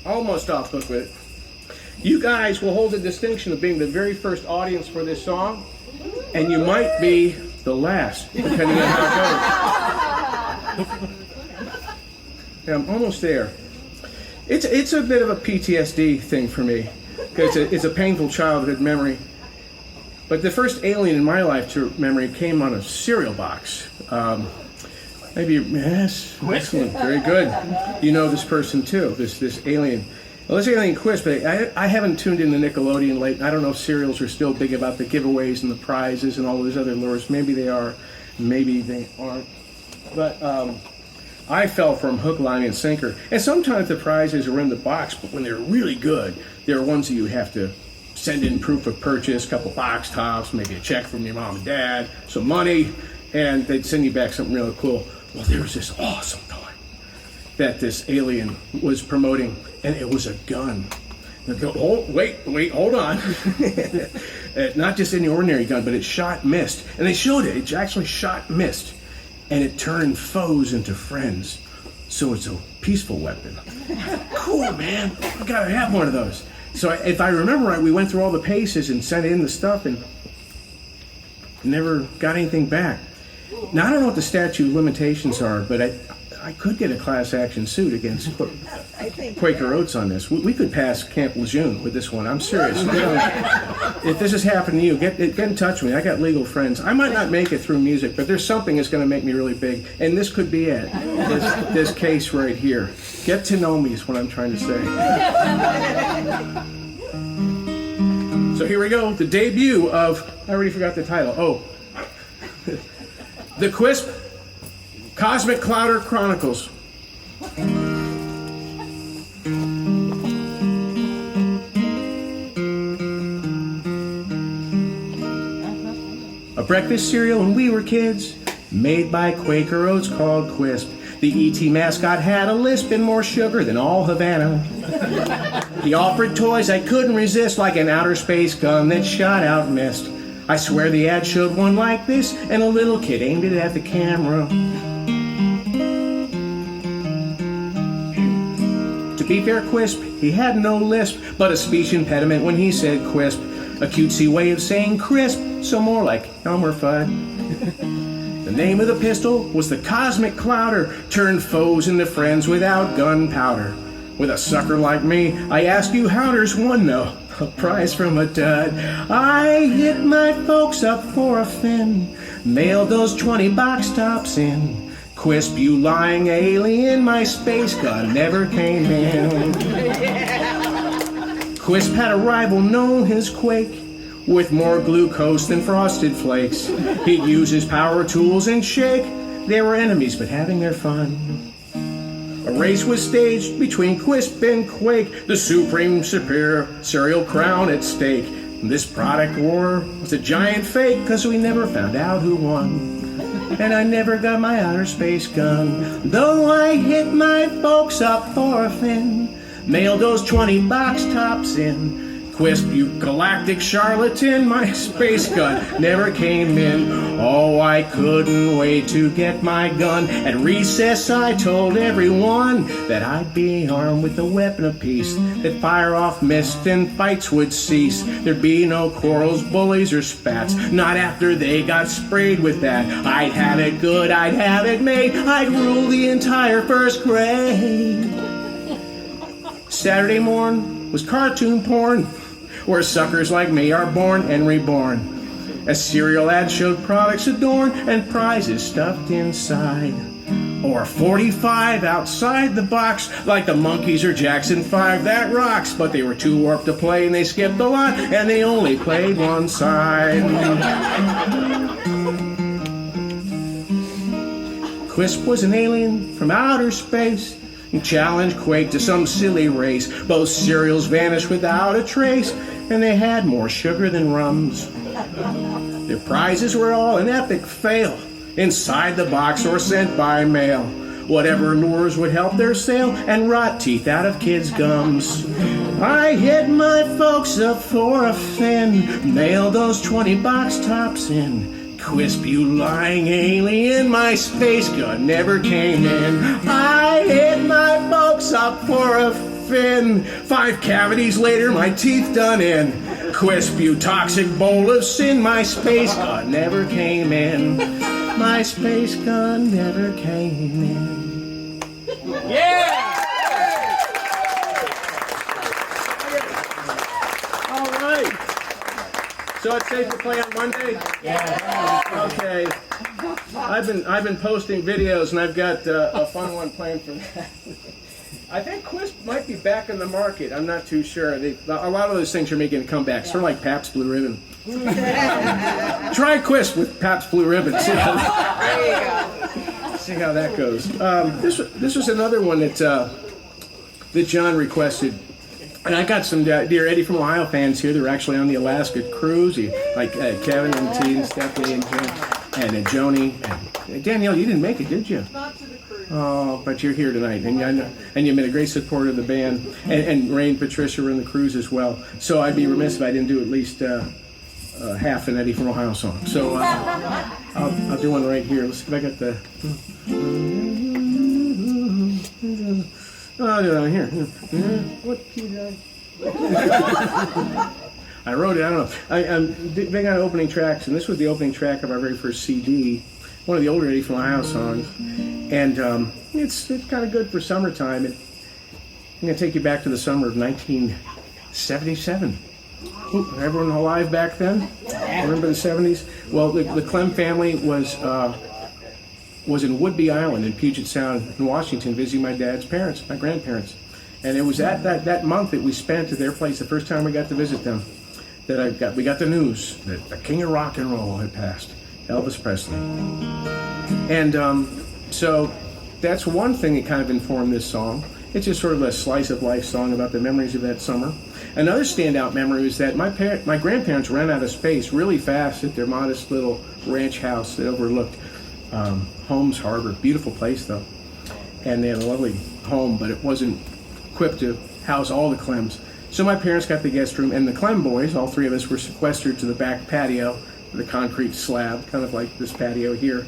Almost off book with it. You guys will hold the distinction of being the very first audience for this song, and you might be the last, depending on how it goes. Yeah, I'm almost there. It's a bit of a PTSD thing for me, because it's a painful childhood memory. But the first alien in my life to memory came on a cereal box. Maybe, yes, excellent, very good. You know this person too, this alien. Well, this alien Quisp, I haven't tuned in the Nickelodeon late. I don't know if cereals are still big about the giveaways and the prizes and all those other lures. Maybe they are, maybe they aren't. But I fell from hook, line, and sinker. And sometimes the prizes are in the box, but when they're really good, there are ones that you have to send in proof of purchase, a couple box tops, maybe a check from your mom and dad, some money. and they'd send you back something really cool. Well, there was this awesome toy that this alien was promoting, and it was a gun. Wait, hold on. Not just any ordinary gun, but it shot mist. And they showed it. It actually shot mist. And it turned foes into friends. So it's a peaceful weapon. Cool, man. I gotta have one of those. So if I remember right, we went through all the paces and sent in the stuff and never got anything back. Now, I don't know what the statute of limitations are, but I could get a class action suit against Quaker Oats on this. We could pass Camp Lejeune with this one. I'm serious. If this has happened to you, get in touch with me. I got legal friends. I might not make it through music, but there's something that's going to make me really big, and this could be it. This case right here. Get to know me is what I'm trying to say. So here we go. The debut of, I already forgot the title. Oh, the Quisp Cosmiclouder Chronicles. A breakfast cereal when we were kids, made by Quaker Oats called Quisp. The E.T. mascot had a lisp and more sugar than all Havana. He offered toys I couldn't resist, like an outer space gun that shot out mist. I swear the ad showed one like this, and a little kid aimed it at the camera. To be fair, Quisp, he had no lisp, but a speech impediment when he said Quisp. A cutesy way of saying crisp, so more like Elmer Fudd. The name of the pistol was the Cosmiclouder, turned foes into friends without gunpowder. With a sucker like me, I ask you how there's one though, a prize from a dud. I hit my folks up for a fin, mailed those 20 box tops in. Quisp, you lying alien, my space gun never came in. Quisp had a rival known as Quake, with more glucose than Frosted Flakes. He'd use his power tools and shake. They were enemies but having their fun. A race was staged between Quisp and Quake, the supreme superior cereal crown at stake. This product war was a giant fake, cause we never found out who won. And I never got my outer space gun, though I hit my folks up for a fin, mailed those 20 box tops in. Quisp, you galactic charlatan, my space gun never came in. Oh, I couldn't wait to get my gun. At recess I told everyone that I'd be armed with a weapon apiece, that fire off mist and fights would cease. There'd be no quarrels, bullies, or spats, not after they got sprayed with that. I'd have it good, I'd have it made, I'd rule the entire first grade. Saturday morn was cartoon porn, where suckers like me are born and reborn. A cereal ad showed products adorned and prizes stuffed inside. Or 45 outside the box, like the Monkees or Jackson 5, that rocks. But they were too warped to play and they skipped a lot, and they only played one side. Quisp was an alien from outer space, and challenged Quake to some silly race. Both cereals vanished without a trace, and they had more sugar than rums. Their prizes were all an epic fail, inside the box or sent by mail. Whatever lures would help their sale and rot teeth out of kids' gums. I hit my folks up for a fin, mailed those 20 box tops in. Quisp, you lying alien, my space gun never came in. I hit my folks up for a fin, 5 cavities later, my teeth done in. Quisp, you toxic bowl of sin, my space gun never came in. My space gun never came in. Yeah! All right. So it's safe to play on Monday? Yeah. Okay. I've been posting videos, and I've got a fun one planned for that. I think Quisp might be back in the market. I'm not too sure. A lot of those things are making a comeback. Sort of like Pabst Blue Ribbon. Try Quisp with Pabst Blue Ribbon. See how that goes. This was another one that John requested. And I got some dear Eddie from Ohio fans here. They're actually on the Alaska cruise. Like Kevin and T and Stephanie and Jim. and Joni, and Danielle, you didn't make it, did you? Not to the cruise. Oh, but you're here tonight, and you've been a great supporter of the band, and Ray and Patricia were in the cruise as well. So I'd be remiss if I didn't do at least half an Eddie from Ohio song. So I'll do one right here. Let's see if I got the. Oh, no, here. What key did I wrote it. I don't know. I'm big on opening tracks, and this was the opening track of our very first CD, one of the older Eddie from Ohio songs, and it's kind of good for summertime. I'm going to take you back to the summer of 1977. Ooh, everyone alive back then? Remember the 70s? Well, the Clem family was in Whidbey Island in Puget Sound in Washington visiting my dad's parents, my grandparents. And it was at that month that we spent at their place, the first time we got to visit them, that we got the news that the king of rock and roll had passed, Elvis Presley. And so that's one thing that kind of informed this song. It's just sort of a slice of life song about the memories of that summer. Another standout memory was that my grandparents ran out of space really fast at their modest little ranch house that overlooked Holmes Harbor. Beautiful place though. And they had a lovely home, but it wasn't equipped to house all the Clems. So my parents got the guest room, and the Clem boys, all three of us, were sequestered to the back patio with a concrete slab, kind of like this patio here.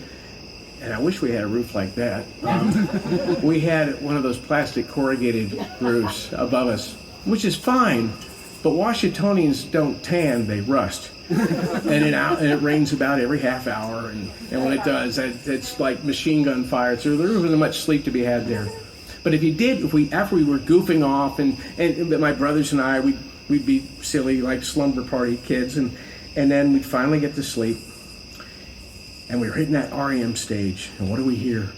And I wish we had a roof like that. We had one of those plastic corrugated roofs above us, which is fine, but Washingtonians don't tan, they rust. And it rains about every half hour, and when it does, it's like machine gun fire. So there wasn't much sleep to be had there. But after we were goofing off, and my brothers and I, we'd be silly like slumber party kids, and then we'd finally get to sleep. And we were hitting that REM stage, and what do we hear?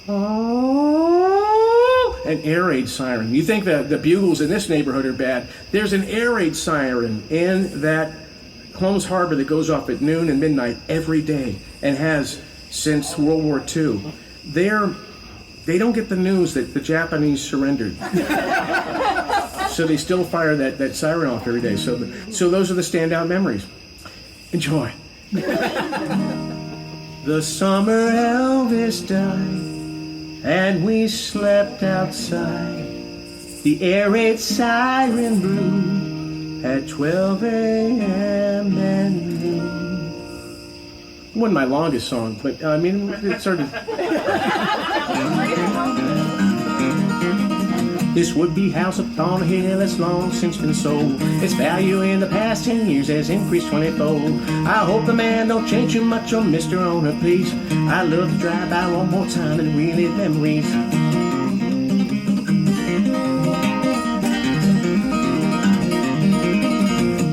Oh, an air raid siren. You think the bugles in this neighborhood are bad? There's an air raid siren in that Holmes Harbor that goes off at noon and midnight every day, and has since World War II. They don't get the news that the Japanese surrendered. So they still fire that siren off every day. So those are the standout memories. Enjoy. The summer Elvis died, and we slept outside. The air raid siren blew at 12 a.m. and noon. It wasn't my longest song, but I mean, it sort of. This would-be house upon a hill has long since been sold. Its value in the past 10 years has increased 20-fold. I hope the man don't change too much on Mr. Owner, please. I'd love to drive by one more time and relive memories.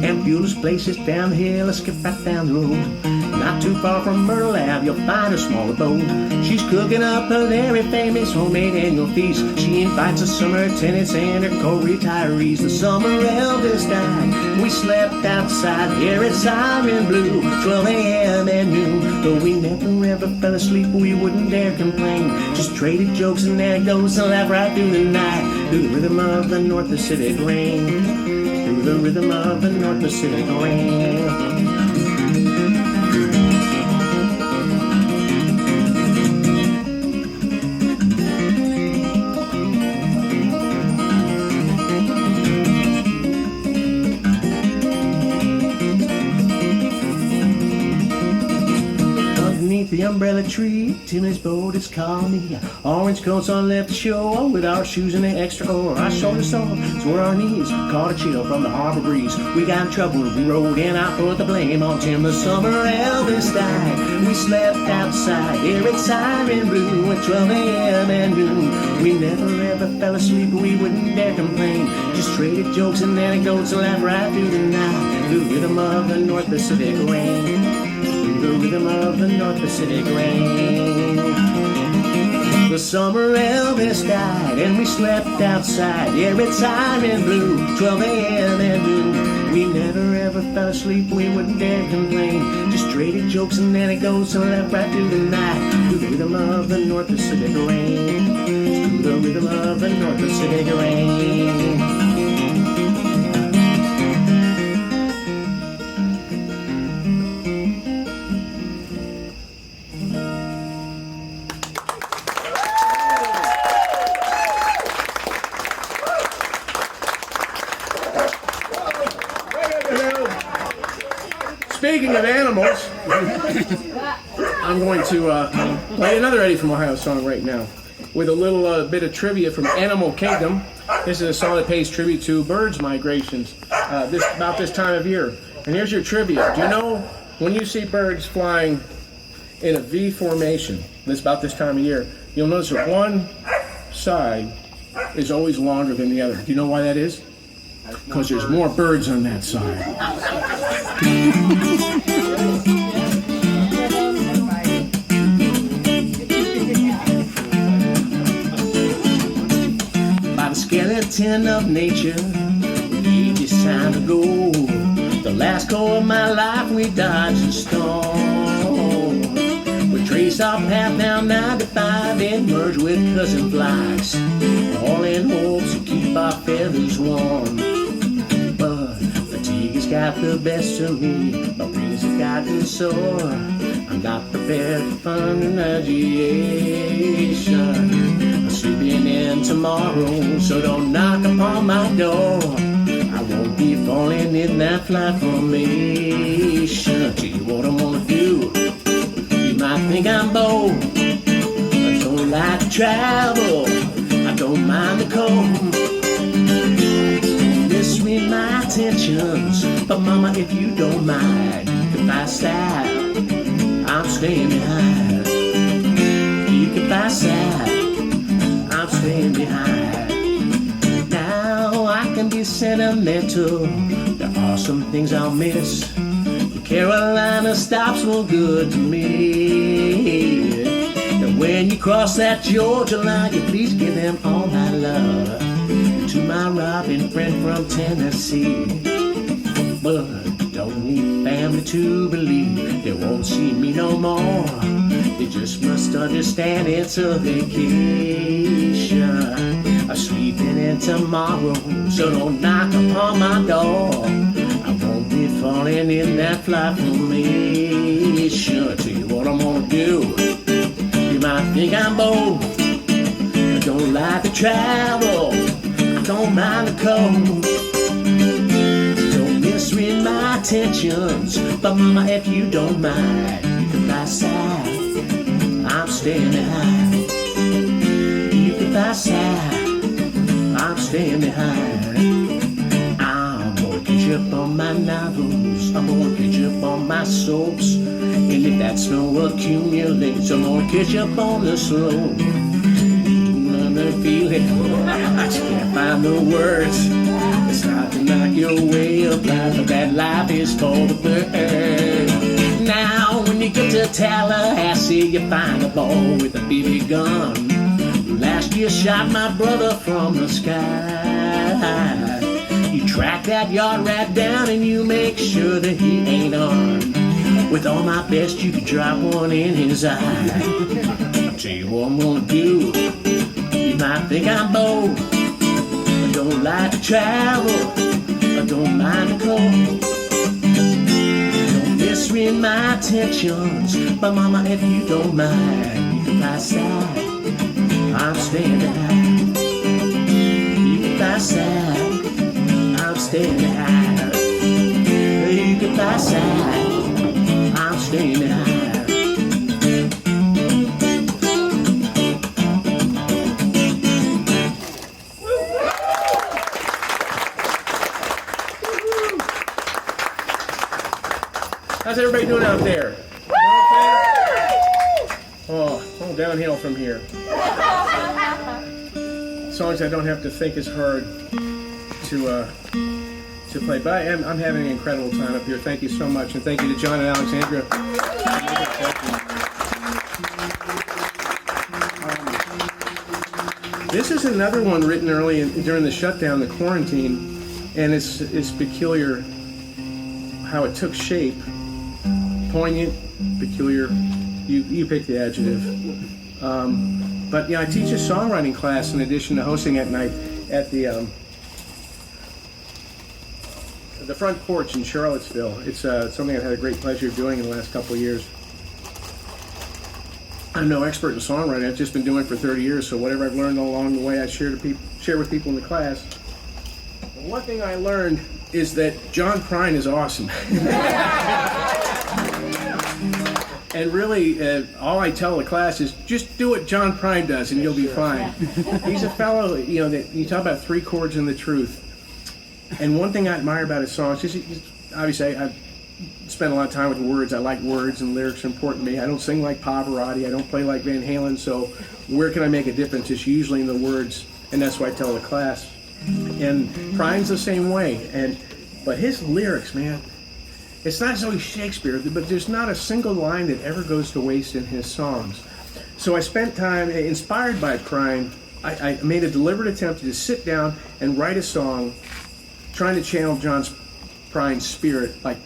And Beulah's place is down the hill, let's skip right down the road. Not too far from Myrtle Ave, you'll find a small abode. She's cooking up a very famous homemade annual feast. She invites the summer tenants and her co-retirees. The summer Elvis died, we slept outside. Here at siren blue, 12 a.m. and noon. Though we never ever fell asleep, we wouldn't dare complain. Just traded jokes and anecdotes and laughed right through the night. Through the rhythm of the North Pacific rain. Through the rhythm of the North Pacific rain. The umbrella tree, Timmy's boat is calling me. Orange coats on left the shore with our shoes in the extra oar. Our shoulders sore, so our knees caught a chill from the harbor breeze. We got in trouble, we rode in, I put the blame on Tim. The summer Elvis died, we slept outside. Here at siren blue at 12 a.m. and noon. We never ever fell asleep, we wouldn't dare complain. Just traded jokes and anecdotes and laughed right through the night. Through the rhythm of the North Pacific rain. The rhythm of the North Pacific rain. The summer Elvis died, and we slept outside. Yeah, it's siren blue, 12 a.m. and noon. We never ever fell asleep, we wouldn't dare complain. Just traded jokes and anecdotes and left right through the night. Through the rhythm of the North Pacific rain. Through the rhythm of the North Pacific rain. speaking of animals, I'm going to play another Eddie from Ohio song right now with a little bit of trivia from Animal Kingdom. This is a song that pays tribute to birds migrations about this time of year. And here's your trivia. Do you know when you see birds flying in a V formation, about this time of year, you'll notice that one side is always longer than the other. Do you know why that is? Because there's more birds on that side. By the skeleton of nature, it's time to go. The last go of my life, we dodged the storm. We traced our path down 95 and merged with cousin flies, all in hopes to keep our feathers warm. But fatigue has got the best of me, my wings have gotten sore. I'm not prepared for fun and agitation. I'm sleeping in tomorrow, so don't knock upon my door. I won't be falling in that flight formation. Tell you what I'm gonna do. You might think I'm bold. I don't like to travel. I don't mind the cold. Misread my intentions, but mama, if you don't mind, if I style, I'm staying behind. You can buy side, I'm staying behind. Now I can be sentimental. There are some things I'll miss. The Carolina stops were good to me. And when you cross that Georgia line, you please give them all my love. To my Robin friend from Tennessee. But don't need family to believe they won't see me no more. They just must understand it's a vacation. I'm sleeping in tomorrow, so don't knock upon my door. I won't be falling in that flight formation. I'll tell you what I'm gonna do. You might think I'm bold. I don't like to travel. I don't mind the cold. Don't misread my intentions, but mama, if you don't mind, you can fly side. I'm staying behind. You can fly side. I'm staying behind. I'm gonna catch up on my novels. I'm gonna catch up on my soaps. And if that snow accumulates, I'm gonna catch up on the slow. Another feeling, I just can't find the words. It's hard to knock your way up life, but that life is for the bird. Now when you get to Tallahassee, you find a boy with a BB gun. Last year shot my brother from the sky. You track that yard rat down and you make sure that he ain't armed. With all my best, you could drop one in his eye. I'll tell you what I'm gonna do. You might think I'm bold. I don't like to travel. I don't mind the cold. Don't misread my intentions, but mama, if you don't mind, you can fly side. I'm staying behind. You can fly side. I'm staying behind. You can fly side. I'm staying behind. How's everybody doing out there? Okay? Oh, all downhill from here. Songs I don't have to think as hard to play, but I'm having an incredible time up here. Thank you so much, and thank you to John and Alexandra. This is another one written early during the shutdown, the quarantine, and it's peculiar how it took shape. Poignant, peculiar. You pick the adjective. But yeah, I teach a songwriting class in addition to hosting at night at the front porch in Charlottesville. It's something I've had a great pleasure of doing in the last couple of years. I'm no expert in songwriting. I've just been doing it for 30 years, so whatever I've learned along the way, I share with people in the class. One thing I learned is that John Prine is awesome. And really, all I tell the class is just do what John Prine does and you'll be fine. He's a fellow, that you talk about 3 chords and the truth. And one thing I admire about his songs is, obviously, I've spent a lot of time with words. I like words, and lyrics are important to me. I don't sing like Pavarotti. I don't play like Van Halen. So where can I make a difference? It's usually in the words, and that's what I tell the class. And Prine's the same way. But his lyrics, man, it's not so Shakespeare, but there's not a single line that ever goes to waste in his songs. So I spent time, inspired by Prine, I made a deliberate attempt to just sit down and write a song trying to channel John Prine's spirit. Like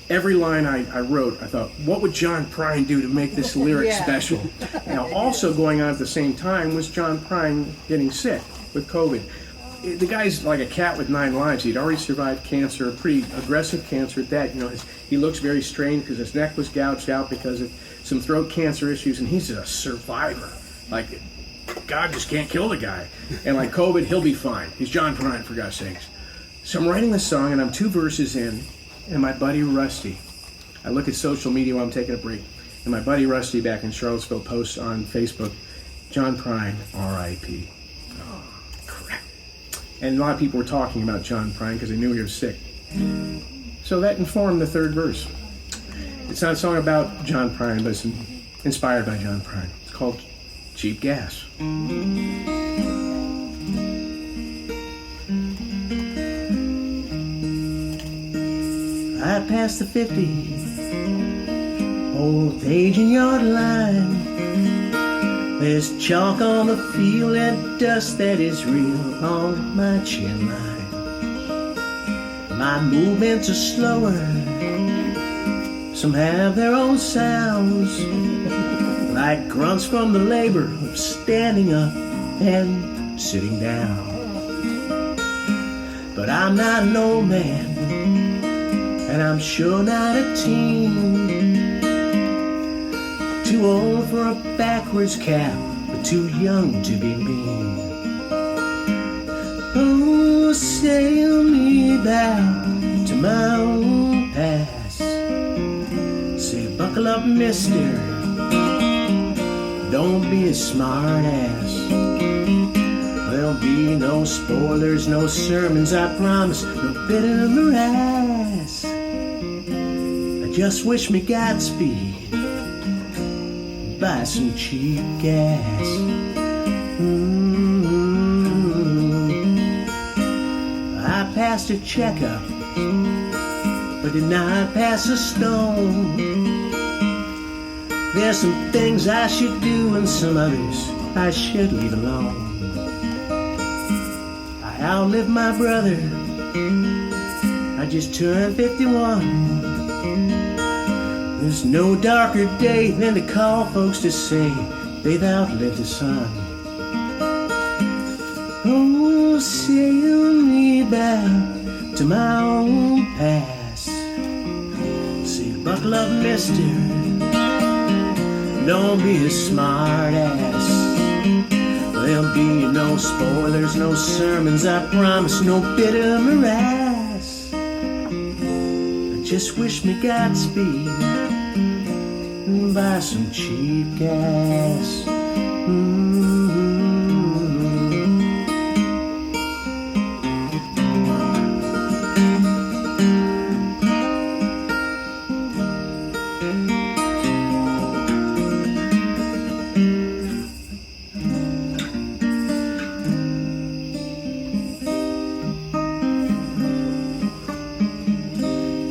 every line I wrote, I thought, what would John Prine do to make this lyric special? Now, also going on at the same time was John Prine getting sick with COVID. The guy's like a cat with 9 lives. He'd already survived cancer, a pretty aggressive cancer at that. He looks very strained because his neck was gouged out because of some throat cancer issues, and he's a survivor. Like, God just can't kill the guy. And like COVID, he'll be fine. He's John Prine, for God's sakes. So I'm writing this song, and I'm 2 verses in, and my buddy Rusty, I look at social media while I'm taking a break, and my buddy Rusty back in Charlottesville posts on Facebook, John Prine, R.I.P. And a lot of people were talking about John Prine because they knew he was sick. So that informed the 3rd verse. It's not a song about John Prine, but it's inspired by John Prine. It's called Cheap Gas. I passed the 50, old age and yard line. There's chalk on the field and dust that is real on my chin line. My movements are slower, some have their own sounds, like grunts from the labor of standing up and sitting down. But I'm not an old man, and I'm sure not a teen. Too old for a backwards cap, but too young to be mean. Oh, sail me back to my own past. Say, buckle up, mister, don't be a smart ass. There'll be no spoilers, no sermons, I promise, no bitter morass. I just wish me Godspeed, buy some cheap gas. I passed a checkup, but did not pass a stone. There's some things I should do and some others I should leave alone. I outlived my brother, I just turned 51. There's no darker day than to call folks to say they've outlived the sun. Oh, sail me back to my own past. Say, buckle up, mister, don't be a smart ass. There'll be no spoilers, no sermons, I promise, no bitter morass. I just wish me Godspeed, buy some cheap gas.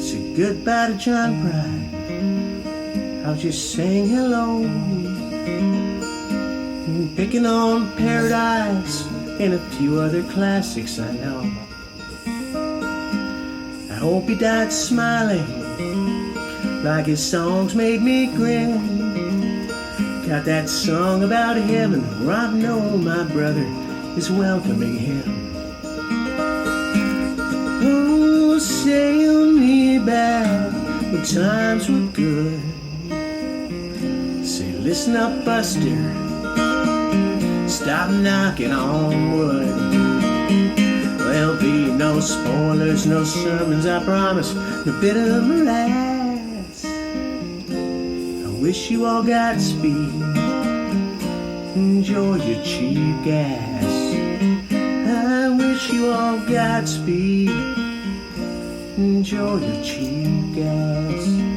Say goodbye to John Prine, I'll just sing hello, picking on Paradise and a few other classics I know. I hope he died smiling, like his songs made me grin. Got that song about heaven where I know my brother is welcoming him. Oh, sail me back when times were good. Say, listen up, Buster, stop knocking on wood. There'll be no No spoilers, no sermons, I promise. No bitter morass. I wish you all Godspeed. Enjoy your cheap gas. I wish you all Godspeed. Enjoy your cheap gas.